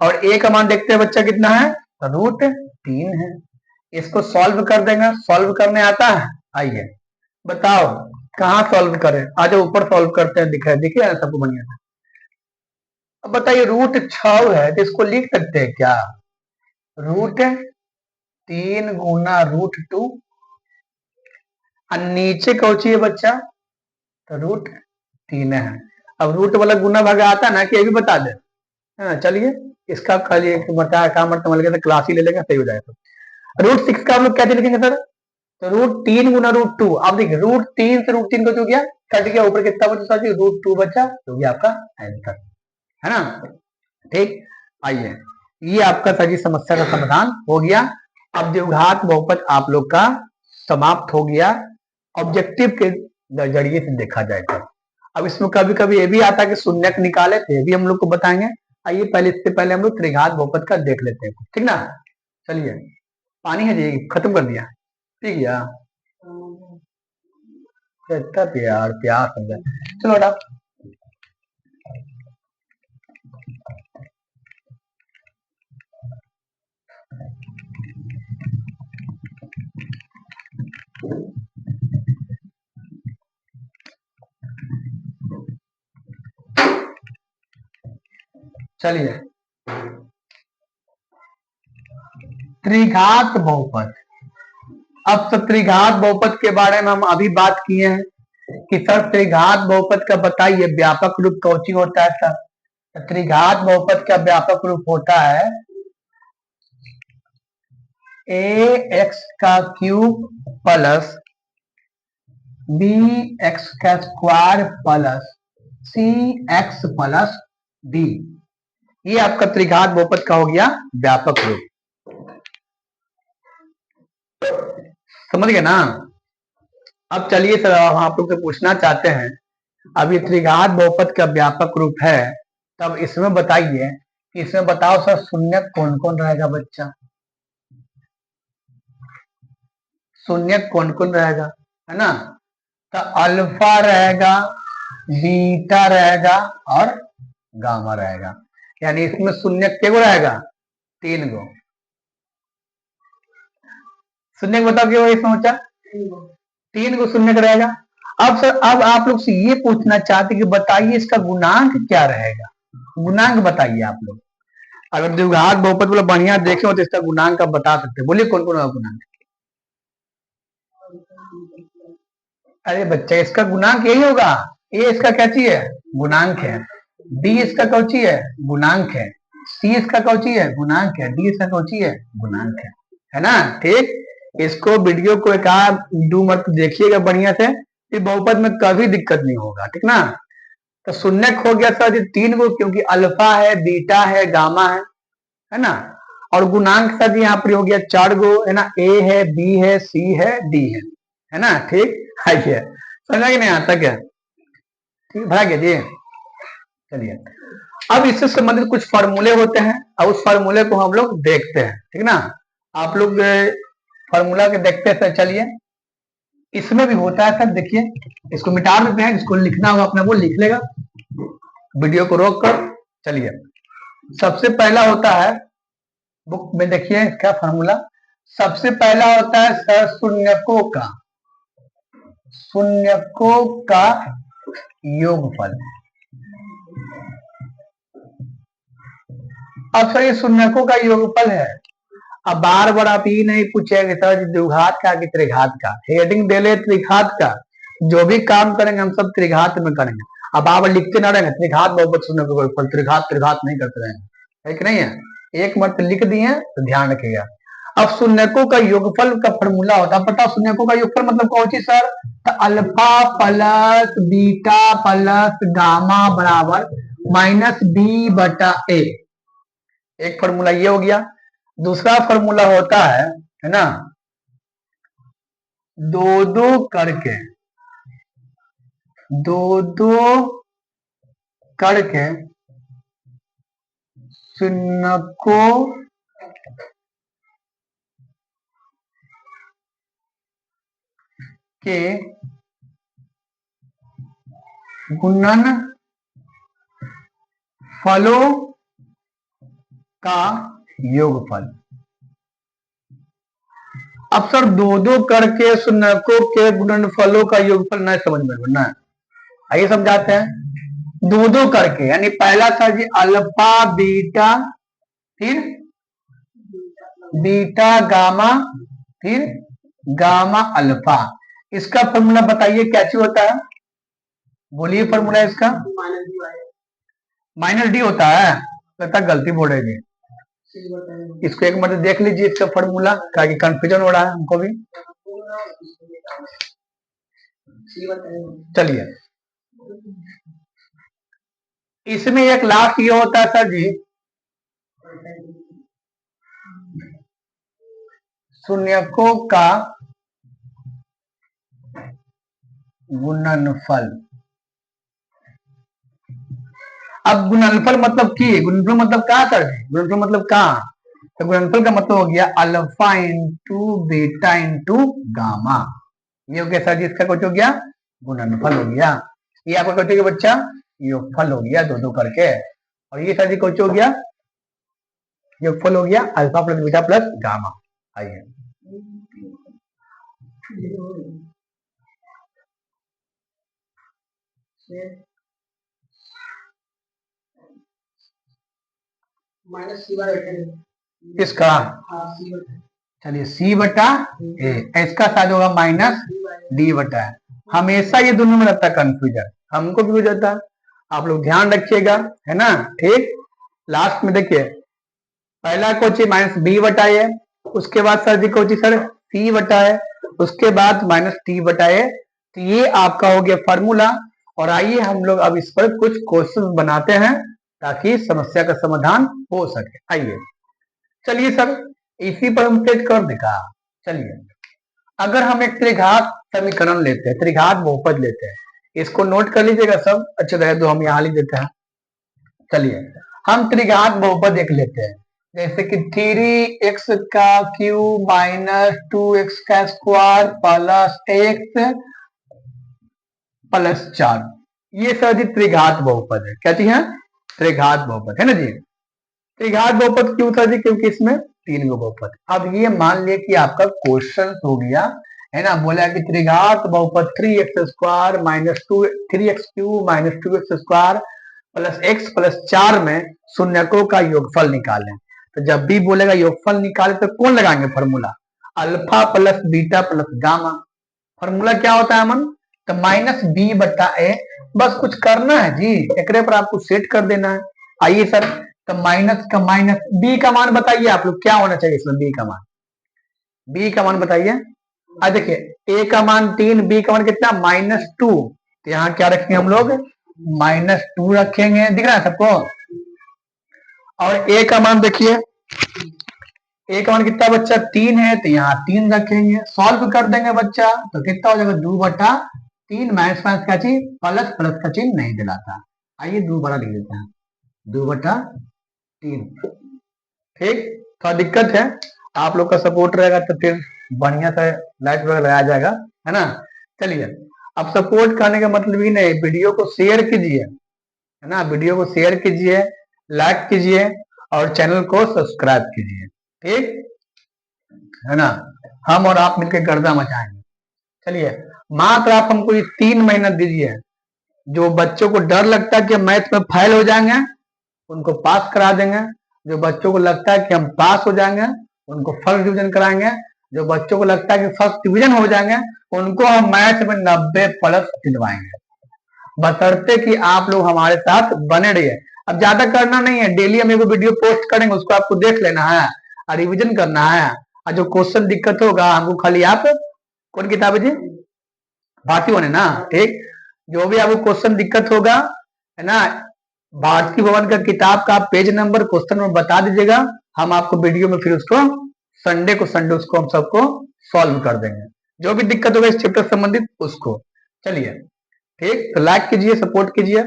और ए का मान देखते हैं बच्चा कितना है √3 है। इसको सॉल्व कर देंगे, सॉल्व करने आता है, आइए बताओ कहाँ सॉल्व करें, आज ऊपर सॉल्व करते हैं, दिखे ना सबको बढ़िया से। अब बताइए √6 है तो इसको लिख सकते हैं क्या, √3 गुना √2, और नीचे कौची है बच्चा तो √3 है। अब रूट वाला गुना भागा आता है ना कि ये भी बता दे, हाँ चलिए इसका खाली बता काम मतलब क्लास ही ले लेंगे, सही हो जाएगा। √6 का हम लोग कैसे लिखेंगे सर, तो √3 गुना √2। अब देखिए √3 से √3 को जो गया कट गया, ऊपर कितना बचा सर जी √2 बचा, जो गया आपका आंसर, है ना। ठीक, आइए ये आपका सर जी समस्या का समाधान हो गया। अब द्विघात बहुपद आप लोग का समाप्त हो गया, ऑब्जेक्टिव के जरिए से देखा जाएगा। अब इसमें कभी कभी ये भी आता है कि शून्यक निकाले, तो ये भी हम लोग को बताएंगे। आइए पहले इससे पहले हम लोग त्रिघात बहुपद का देख लेते हैं, ठीक ना। चलिए, पानी है जी, खत्म कर दिया, ठीक है इतना प्यार प्यार समझा, चलो बेटा। चलिए त्रिघात बहुपद, अब तो त्रिघात बहुपद के बारे में हम अभी बात किए हैं कि सर त्रिघात बहुपद का बताइए व्यापक रूप कौची होता है सर। तो त्रिघात बहुपद का व्यापक रूप होता है ax का क्यूब प्लस bx का square plus cx plus d, ये आपका त्रिघात बहुपद का हो गया व्यापक रूप, समझ गए ना। अब चलिए सर हम आप लोग से पूछना चाहते हैं, अब ये त्रिघात बहुपद का व्यापक रूप है, तब इसमें बताइए कि इसमें बताओ सर शून्यक कौन कौन रहेगा बच्चा, शून्यक कौन कौन रहेगा, है ना। तो अल्फा रहेगा, बीटा रहेगा और गामा रहेगा, यानी इसमें शून्यक क्या रहेगा 3 गो। शून्यक बताओ क्या इसमें बच्चा 3 गो शून्यक रहेगा। अब सर अब आप लोग से ये पूछना चाहते कि बताइए इसका गुणांक क्या रहेगा, गुणांक बताइए आप लोग। अगर द्विघात बहुपद वाला बढ़िया देखे हो तो इसका गुणांक आप बता सकते हैं, बोलिए कौन कौन होगा गुणांक। अरे बच्चा इसका गुणांक यही होगा, ए इसका क्या चीज है गुणांक है, डी इसका कौची है गुणांक है, सी इसका कौची है गुणांक है, डी इसका कौची है गुणांक है ना। ठीक, इसको वीडियो को एक आध दो मत देखिएगा बढ़िया से, फिर बहुपद में कभी दिक्कत नहीं होगा, ठीक ना। तो शून्यक हो गया सर 3 गो, क्योंकि अल्फा है, बीटा है, गामा है ना। और गुणांक सर जी यहाँ पर हो गया 4 गो, है ना, ए है, बी है, सी है, डी है ना। ठीक, आइए समझा कि नहीं आता क्या, ठीक भरा गया जी। चलिए अब इससे संबंधित कुछ फार्मूले होते हैं और उस फार्मूले को हम लोग देखते हैं, ठीक ना। आप लोग फार्मूला के देखते हैं, चलिए इसमें भी होता है सर, देखिए इसको मिटा देते हैं, जिसको लिखना होगा अपना वो लिख लेगा, वीडियो को रोक कर। चलिए सबसे पहला होता है बुक में, देखिए इसका फार्मूला, सबसे पहला होता है सर शून्यकों का योगफल। अब सर ये शून्यकों का योगफल है। अब बार बार आप ये नहीं पूछेंगे सर द्विघात का कि त्रिघात का, हेडिंग दे ले त्रिघात का, जो भी काम करेंगे हम सब त्रिघात में करेंगे। अब आप लिखते ना रहेंगे त्रिघात बहुपद शून्यकों का योगफल, त्रिघात त्रिघात नहीं करते रहेंगे, है कि नहीं है। एक मत लिख दिए तो ध्यान रखिएगा। अब शून्यकों का योगफल का फॉर्मूला होता है, पता शून्यकों का योगफल मतलब कौन सी सर, तो alpha plus beta plus gamma बराबर माइनस बी बटा ए। एक फॉर्मूला ये हो गया। दूसरा फॉर्मूला होता है ना, दो दो करके शून्यकों के गुणनफलों का योगफल। अब सर दो करके शून्यकों के गुणनफलों का योगफल नहीं समझ में ना, आइए समझाते हैं। दो करके यानी पहला सर जी अल्फा बीटा, फिर बीटा गामा, फिर गामा अल्फा। इसका फॉर्मूला बताइए क्या चीज होता है, बोलिए फॉर्मूला इसका। माइनस डी होता है, लगता है गलती बोल रहे जी। इसको एक मतलब देख लीजिए इसका फॉर्मूला, ताकि कंफ्यूजन हो रहा है हमको भी। चलिए इसमें एक लास्ट ये होता है सर जी शून्यकों का गुणनफल। अब गुणनफल मतलब की, गुणनफल मतलब क्या सर जी, गुणनफल मतलब क्या, तो गुणनफल का मतलब हो गया alpha into beta into gamma. ये हो गया सर जी इसका कुछ हो गया गुणनफल हो गया। ये आपका कुछ हो गया बच्चा योगफल हो गया दो करके। और ये सर जी कुछ हो गया योगफल हो गया alpha plus beta plus gamma. आइए इसका चलिए सी बटा ए, इसका साथ होगा माइनस डी बटा है। हमेशा ये दोनों में रहता है कंफ्यूजन, हमको भी हो जाता है, आप लोग ध्यान रखिएगा, है ना। ठीक, लास्ट में देखिए पहला कोची माइनस बी बटा ए, उसके बाद सर जी कोची सर सी बटा है, उसके बाद माइनस टी बटा ए। तो ये आपका हो गया फॉर्मूला। और आइए हम लोग अब इस पर कुछ क्वेश्चन बनाते हैं ताकि समस्या का समाधान हो सके। आइए चलिए सर इसी पर हम सेट कर देगा। चलिए अगर हम एक त्रिघात समीकरण लेते हैं, त्रिघात बहुपद लेते हैं, इसको नोट कर लीजिएगा सब, अच्छे रहे तो हम यहाँ लिख देते हैं। चलिए हम त्रिघात बहुपद एक लेते हैं, जैसे कि 3x का क्यूब माइनस 2x का स्क्वायर प्लस x प्लस 4। ये सर जी त्रिघात बहुपद है। क्या चीज है, त्रिघात बहुपद है ना जी। त्रिघात बहुपद क्यों था जी, क्योंकि इसमें तीन गो बहुपद। अब ये मान लिया कि आपका क्वेश्चन हो गया है ना, बोला कि त्रिघात बहुपद 3x square minus 3x cube minus 2x square plus x plus 4 में शून्यकों का योगफल निकालें। तो जब भी बोलेगा योगफल निकाले तो कौन लगाएंगे formula, alpha plus beta plus gamma. Formula क्या होता है अमन, तो माइनस बी बटा ए। बस कुछ करना है जी, एक पर आपको सेट कर देना है। आइए सर तो माइनस का माइनस, बी का मान बताइए आप लोग क्या होना चाहिए इसमें, बी का मान, बी का मान बताइए। आज देखिए ए का मान 3, बी का मान कितना -2, तो यहाँ क्या रखेंगे हम लोग -2 रखेंगे, दिख रहा है सबको। और ए का मान देखिए, ए का मान कितना बच्चा 3 है, तो यहाँ 3 रखेंगे, सॉल्व कर देंगे बच्चा तो कितना हो जाएगा 2/3, माइनस माइनस का चिन्ह प्लस, प्लस का चिन्ह नहीं दिलाता। आइए 2 बड़ा लिख देते हैं, 2/3। ठीक, थोड़ा दिक्कत है, आप लोग का सपोर्ट रहेगा तो फिर बढ़िया से लाइट वगैरह लगाया जाएगा, है ना। चलिए अब सपोर्ट करने का मतलब ही नहीं, वीडियो को शेयर कीजिए, है ना, वीडियो को शेयर कीजिए, लाइक कीजिए और चैनल को सब्सक्राइब कीजिए। ठीक, है ना, हम और आप मिलकर गर्दा मचाएंगे। चलिए, मात्र आप हमको ये 3 महीना दीजिए। जो बच्चों को डर लगता है कि मैथ में फेल हो जाएंगे, उनको पास करा देंगे। जो बच्चों को लगता है कि हम पास हो जाएंगे, उनको फर्स्ट डिवीजन कराएंगे। जो बच्चों को लगता है कि फर्स्ट डिवीजन हो जाएंगे, उनको हम मैथ में 90+ दिलवाएंगे, बशर्ते कि आप लोग हमारे साथ बने रहिए। अब ज्यादा करना नहीं है, डेली हम एक वीडियो पोस्ट करेंगे, उसको आपको देख लेना है और रिविजन करना है। और जो क्वेश्चन दिक्कत होगा हमको खाली आप, कौन किताब है जी, भारती बने ना, ठीक। जो भी आपको क्वेश्चन दिक्कत होगा, है ना, भारती भवन का किताब का पेज नंबर क्वेश्चन में बता दीजिएगा। हम आपको वीडियो में फिर उसको संडे उसको हम सबको सॉल्व कर देंगे, जो भी दिक्कत होगा इस चैप्टर संबंधित उसको। चलिए ठीक, तो लाइक कीजिए, सपोर्ट कीजिए।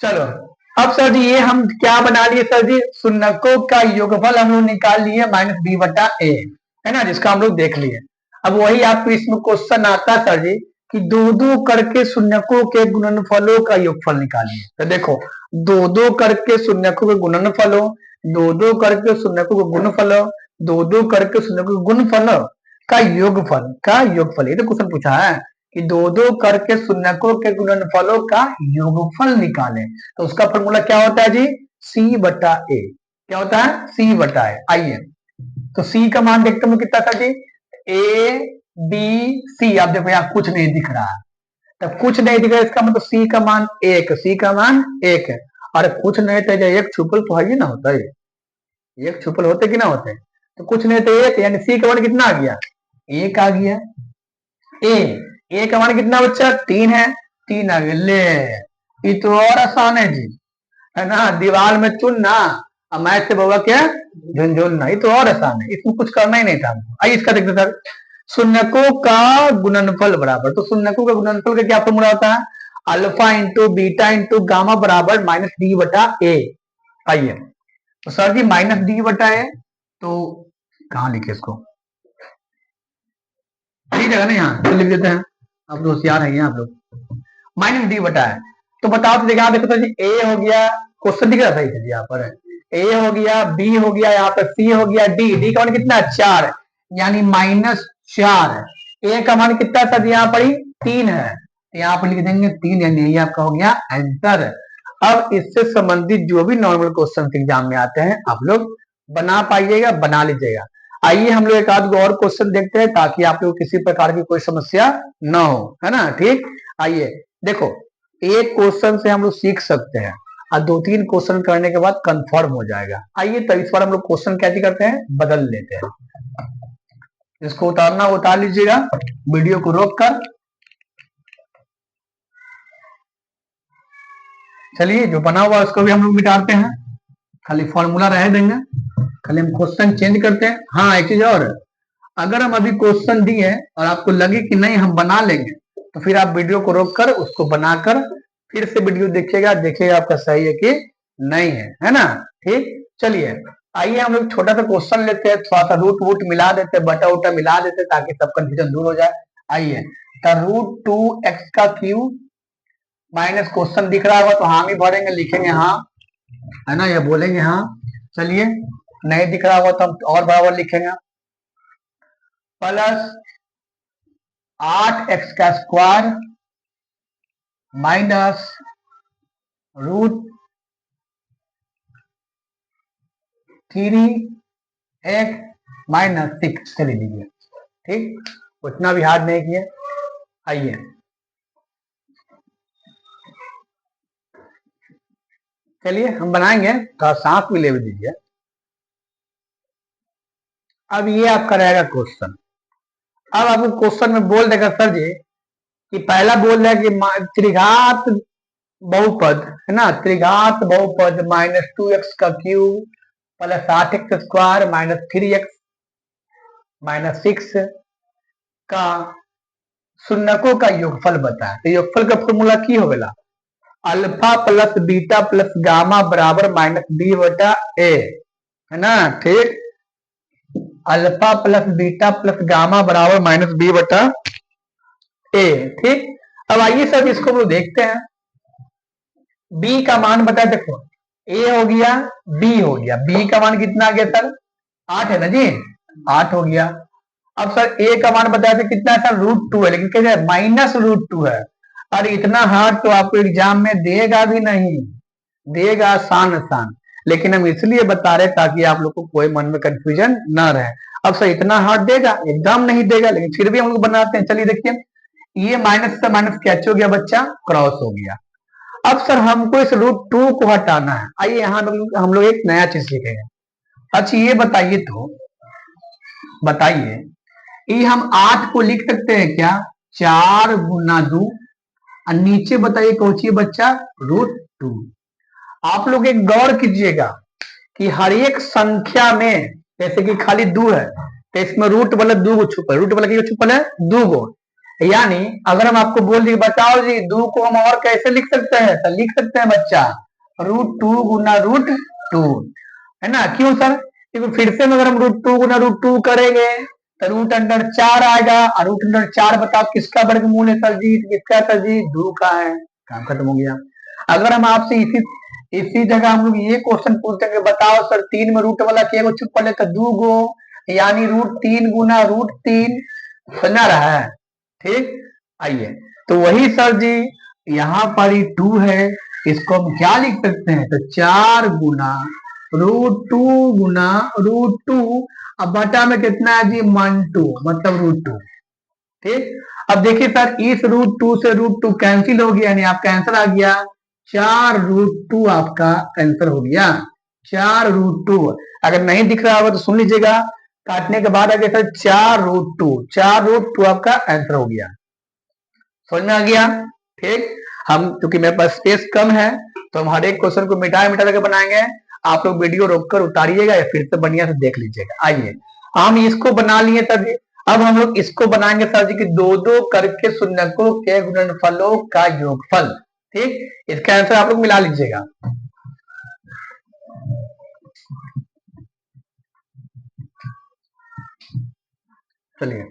चलो, अब सर जी ये हम क्या बना लिए सर जी, शून्यकों का योगफल हम लोग निकाल लिए -b/a, है ना, जिसका हम लोग देख लिए। अब वही आपको इसमें क्वेश्चन आता है सर जी कि दो दो करके शून्यकों के गुणनफलों का योगफल निकालिए। तो देखो, दो दो करके शून्यकों के गुणनफलों, दो दो करके शून्यकों के गुणनफलों, दो दो करके शून्यकों के गुणनफलों का योगफल, ये तो क्वेश्चन पूछा है कि दो दो करके शून्यकों के गुणनफलों का योगफल निकालें। तो उसका फॉर्मूला क्या होता है जी, C/A। क्या होता है, C/A। आइए, तो C का मान देखते हैं कितना था जी, ABC। आप देखो यहाँ कुछ नहीं दिख रहा है, तब कुछ नहीं दिख रहा है, इसका मतलब C का मान 1, C का मान 1 है। और कुछ नहीं तो एक छुपल तो है ही ना, होता है एक छुपल होते कि ना होते, तो कुछ नहीं तो 1, यानी C का मान कितना आ गया, 1 आ गया। ए का मान कितना बच्चा, 3 है, 3 आ गया। ले, ये तो और आसान है जी, है ना, दीवार में चुनना और मैथ से बाबा क्या झुंझुनना, ये तो और आसान है, इसमें कुछ करना ही नहीं था हमको। आइए इसका देखते सर, शून्यकों का गुणनफल बराबर, तो शून्यकों का गुणनफल का क्या फॉर्मूला होता है, alpha into beta into gamma बराबर -d/a। आइए, तो सर जी -d/a, तो कहाँ लिखे इसको, ठीक है ना, यहाँ तो लिख देते हैं, आप लोग होशियार हैं आप लोग। -d/a, तो बताओ तो देखा, देखो तो जी ए हो गया, क्वेश्चन दिख रहा था जी यहाँ पर, ए हो गया, बी हो गया, यहाँ पर सी हो गया, डी का मान कितना 4, यानी -4। ए का मान कितना था यहाँ पर, 3 है, तो यहाँ पर लिख देंगे 3, यानी ये आपका हो गया आंसर। अब इससे संबंधित जो भी नॉर्मल क्वेश्चन एग्जाम में आते हैं आप लोग बना पाइएगा, बना लीजिएगा। आइए हम लोग एक आध और क्वेश्चन देखते हैं, ताकि आप लोग किसी प्रकार की कोई समस्या ना हो, है ना, ठीक। आइए देखो, एक क्वेश्चन से हम लोग सीख सकते हैं और 2-3 क्वेश्चन करने के बाद कंफर्म हो जाएगा। आइए तो इस बार हम लोग क्वेश्चन कैसे करते हैं, बदल लेते हैं। इसको उतारना उतार लीजिएगा, वीडियो को रोक कर। चलिए, जो बना हुआ उसको भी हम लोग मिटाते हैं, खाली फॉर्मूला रह देंगे, खाली हम क्वेश्चन चेंज करते हैं। हाँ, एक चीज और, अगर हम अभी क्वेश्चन दिए और आपको लगे कि नहीं हम बना लेंगे, तो फिर आप वीडियो को रोककर उसको बनाकर फिर से वीडियो देखिएगा, देखिएगा आपका सही है कि नहीं है ना, ठीक। चलिए, आइए हम लोग छोटा सा क्वेश्चन लेते हैं, थोड़ा सा रूट वूट मिला देते हैं, बटा उटा मिला देते हैं, ताकि सब कंफ्यूजन दूर हो जाए। आइए, √2x का क्यूब माइनस, क्वेश्चन दिख रहा होगा तो हाँ ही भरेंगे, लिखेंगे हाँ, है ना, या बोलेंगे हाँ। चलिए, नहीं दिख रहा होगा तो हम और बराबर लिखेंगे, प्लस 8x का स्क्वायर माइनस √3x -6 चलिए लीजिए, ठीक, उतना भी हार्ड नहीं किए। आइए, चलिए हम बनाएंगे, थोड़ा सांस भी ले दीजिए। अब ये आपका रहेगा क्वेश्चन। अब आपको क्वेश्चन में बोल देगा सर जी कि पहला बोल रहा है कि त्रिघात बहुपद, है ना, त्रिघात बहुपद -2x का cube plus 8x square -3x -6 का शून्यकों का योगफल बताए। तो योगफल का फॉर्मूला की होगा, alpha plus beta plus gamma बराबर -d/a, है ना, ठीक। Alpha plus beta plus gamma बराबर -b/a, ठीक। अब आइए सर इसको हम लोग देखते हैं, बी का मान बताए, देखो ए हो गया, बी हो गया, बी का मान कितना आ गया सर, 8 है ना जी, 8 हो गया। अब सर ए का मान बताया था कितना है सर, √2 है, लेकिन कैसे -√2 है। अरे इतना हार्ड तो आपको एग्जाम में देगा भी नहीं, देगा आसान आसान, लेकिन हम इसलिए बता रहे ताकि आप लोग को कोई मन में कंफ्यूजन ना रहे। अब सर इतना हार्ड देगा, एकदम नहीं देगा, लेकिन फिर भी हम लोग बनाते हैं। चलिए देखिए, ये माइनस से माइनस कैच हो गया बच्चा, क्रॉस हो गया। अब सर हमको इस √2 को हटाना है। आइए यहाँ हम लोग एक नया चीज सीखेंगे। अच्छा ये बताइए, तो बताइए ये हम 8 को लिख सकते हैं क्या 4 × 2, और नीचे बताइए पहुंचिए बच्चा √2। आप लोग एक गौर कीजिएगा कि हर एक संख्या में, जैसे कि खाली 2 है तो इसमें रूट वाला 2 को छुपल, रूट वाला छुपल है 2 को। यानी अगर हम आपको बोल दिए बताओ जी 2 को हम और कैसे लिख सकते हैं, तो लिख सकते हैं बच्चा √2 × √2, है ना। क्यों सर, क्योंकि फिर से अगर हम √2 × √2 करेंगे तो √4 आएगा, और √4 बताओ किसका वर्गमूल है सर जी, किसका सर जी 2 का है, काम खत्म हो गया। अगर हम आपसे इसी जगह हम लोग ये क्वेश्चन पूछेंगे बताओ सर 3 में रूट वाला के छुपल है तो 2 गो, यानी √3 × √3 बना रहा है, ठीक। आइए तो वही सर जी यहाँ पर ही 2 है, इसको हम क्या लिख सकते हैं, तो 4 × √2 × √2, अब बटा में कितना है जी 1/2, मतलब √2, ठीक। अब देखिए सर इस √2 से √2 कैंसिल हो गया, यानी आपका आंसर आ गया 4 √2, आपका आंसर हो गया 4 √2। अगर नहीं दिख रहा होगा तो सुन लीजिएगा, काटने के बाद आ गया सर 4 √2 आपका आंसर हो गया। समझ में आ गया, ठीक। हम क्योंकि मेरे पास स्पेस कम है तो हम हर एक क्वेश्चन को मिटा मिटा करके बनाएंगे। आप लोग वीडियो रोककर उतारिएगा या फिर से बढ़िया से देख लीजिएगा। आइए हम इसको बना लिए सर जी, अब हम लोग इसको बनाएंगे सर जी कि 2-2 करके शून्यकों के गुणनफलों का योगफल, ठीक। इसका आंसर आप लोग मिला लीजिएगा। चलिए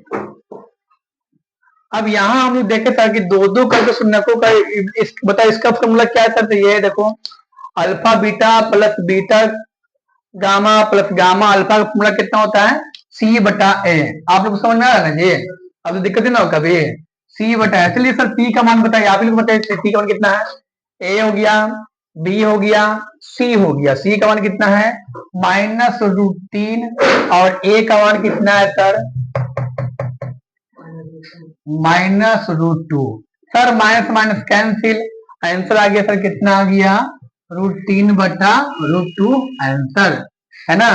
अब यहाँ हम लोग देखे था कि 2-2 करके शून्यकों का बताओ इसका फॉर्मूला क्या है सर, तो ये देखो alpha beta plus beta gamma plus gamma alpha का फॉर्मूला कितना होता है C/A। आप लोग समझ में आ रहा है ना जी, अब तो दिक्कत है ना कभी C/A। चलिए सर P का मान बताइए, आप लोग बताइए P का मान कितना है, A हो गया, B हो गया, C हो गया। C का मान कितना है -√3, और A का मान कितना है sir -√2। Sir minus minus cancel, answer आ गया सर कितना आ गया √3/√2 आंसर, है ना।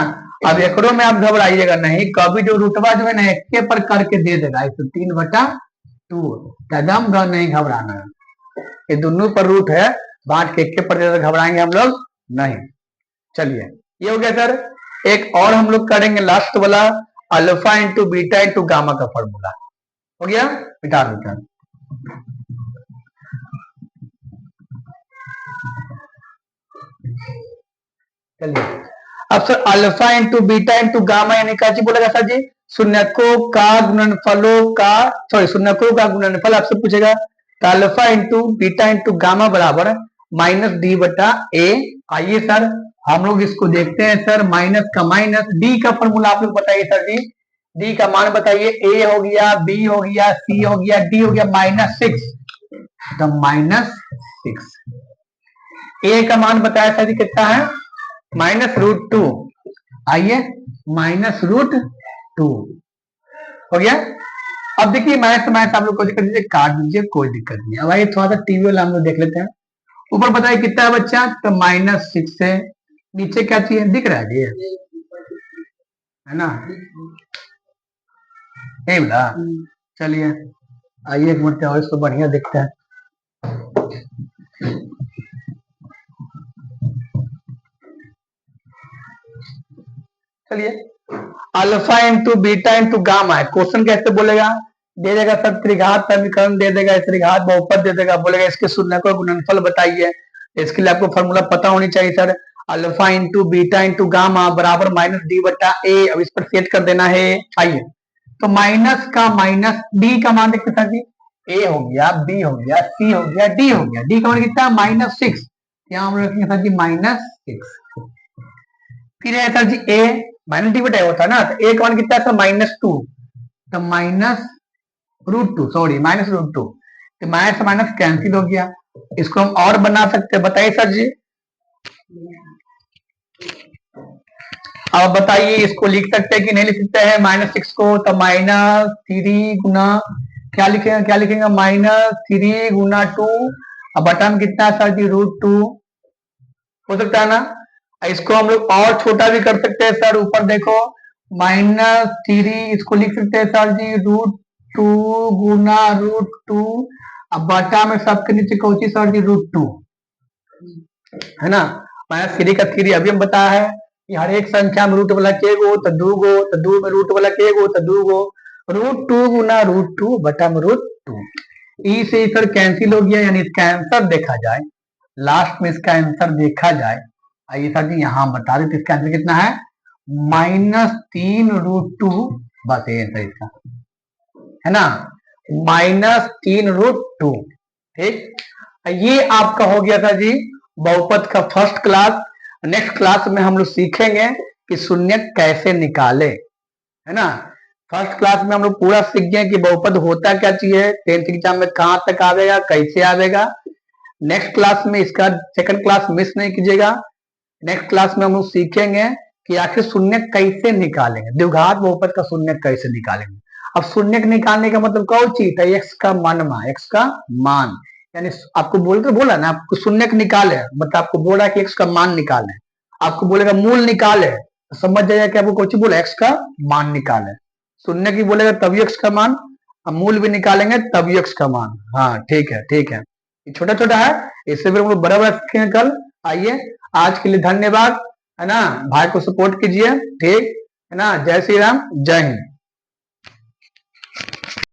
अब एकड़ों में आप घबराइएगा नहीं, कभी जो रुतबा जो है ना एक पर करके दे देगा 103/2, कदम नहीं घबराना है, ये दोनों पर रूट है, बांट के एक पर दे देगा, घबराएंगे हम लोग नहीं। चलिए ये हो गया सर। एक और हम लोग करेंगे लास्ट वाला, अल्फा × बीटा × गामा का फॉर्मूला हो गया, मिटा देते हैं। चलिए अब सर अल्फा × बीटा × गामा यानी क्या चीज बोलेगा सर जी, शून्यकों का गुणनफलों का, सॉरी शून्यकों का गुणनफल आपसे पूछेगा, तो अल्फा × बीटा × गामा बराबर -D/A। आइए सर हम लोग इसको देखते हैं सर, माइनस का माइनस, डी का फॉर्मूला आप लोग बताइए सर जी, डी का मान बताइए, A हो गया, B हो गया, C हो गया, D हो गया -6, तो -6। A का मान बताया सर जी कितना है -√2, आइए -√2 हो गया। अब देखिए मैथ मैथ आप लोग कोई दिक्कत नहीं, काट दीजिए कोई दिक्कत नहीं। अब आइए थोड़ा सा टीवी वाला हम लोग देख लेते हैं। ऊपर बताइए कितना है बच्चा, तो -6 है, नीचे क्या चाहिए दिख रहा है ये, है ना, नहीं बोला। चलिए आइए एक मिनट और इसको बढ़िया देखते हैं। चलिए अल्फा × बीटा × गामा है, क्वेश्चन कैसे बोलेगा, दे देगा सर त्रिघात समीकरण दे देगा, त्रिघात बहुपद दे देगा, बोलेगा इसके शून्य को गुणनफल बताइए। इसके लिए आपको फॉर्मूला पता होनी चाहिए सर, अल्फा × बीटा × गामा बराबर -D/A। अब इस पर सेट कर देना है। आइए तो माइनस का माइनस, डी का मान देखते सर जी, A हो गया, B हो गया, C हो गया, D हो गया। D का मान कितना -6, यहाँ हम रखेंगे सर जी -6। फिर है sir ji A, minus divide होता है ना, तो एक मान कितना था -2, तो -√2, सॉरी -√2, तो माइनस से माइनस कैंसिल हो गया। इसको हम और बना सकते हैं, बताइए सर जी। अब बताइए इसको लिख सकते हैं कि नहीं लिख सकते हैं -6 को, तो -3 गुना क्या लिखेंगे -3 गुना 2, अब बटा में कितना है सर जी √2, हो सकता है ना। इसको हम लोग और छोटा भी कर सकते हैं सर, ऊपर देखो -3, इसको लिख सकते हैं सर जी √2 गुना √2, अब बटा में सबके नीचे कौची सर जी √2, है ना। -3 का 3 अभी हम बताया है कि हर एक संख्या में रूट वाला के गो तो दू गो, तो दू में रूट वाला के गो तो दू गो, √2 गुना √2 बटा में √2, ई से सर कैंसिल हो गया, यानी इसका आंसर देखा जाए, लास्ट में इसका आंसर देखा जाए, आइए सर जी यहाँ बता देते इसका आंसर कितना है, -3√2, बस ये आंसर इसका है ना, -3√2। ठीक, ये आपका हो गया था जी बहुपद का फर्स्ट क्लास। नेक्स्ट क्लास में हम लोग सीखेंगे कि शून्यक कैसे निकाले, है ना। फर्स्ट क्लास में हम लोग पूरा सीख गए कि बहुपद होता क्या चाहिए, 10th एग्जाम में कहां तक आवेगा, कैसे आवेगा। नेक्स्ट क्लास में इसका सेकंड क्लास मिस नहीं कीजिएगा। नेक्स्ट क्लास में हम लोग सीखेंगे कि आखिर शून्यक कैसे निकालेंगे, द्विघात बहुपद का शून्यक कैसे निकालेंगे। अब शून्यक निकालने का मतलब कौन चीज है, एक्स का मान, एक्स का मान, यानी आपको बोला ना, आपको शून्यक निकाले मतलब आपको बोला कि एक्स का मान निकाले, आपको बोलेगा मूल निकाले, तो समझ जाइए कि आपको कुछ बोला एक्स का मान निकाले, शून्य की बोलेगा तभी एक्स का मान, अब मूल भी निकालेंगे तभी एक्स का मान। हाँ ठीक है ठीक है, छोटा छोटा है, इससे फिर हम लोग बड़ा बड़ा सीखेंगे कल। आइए, आज के लिए धन्यवाद, है ना, भाई को सपोर्ट कीजिए, ठीक है ना। जय श्री राम, जय हिंद।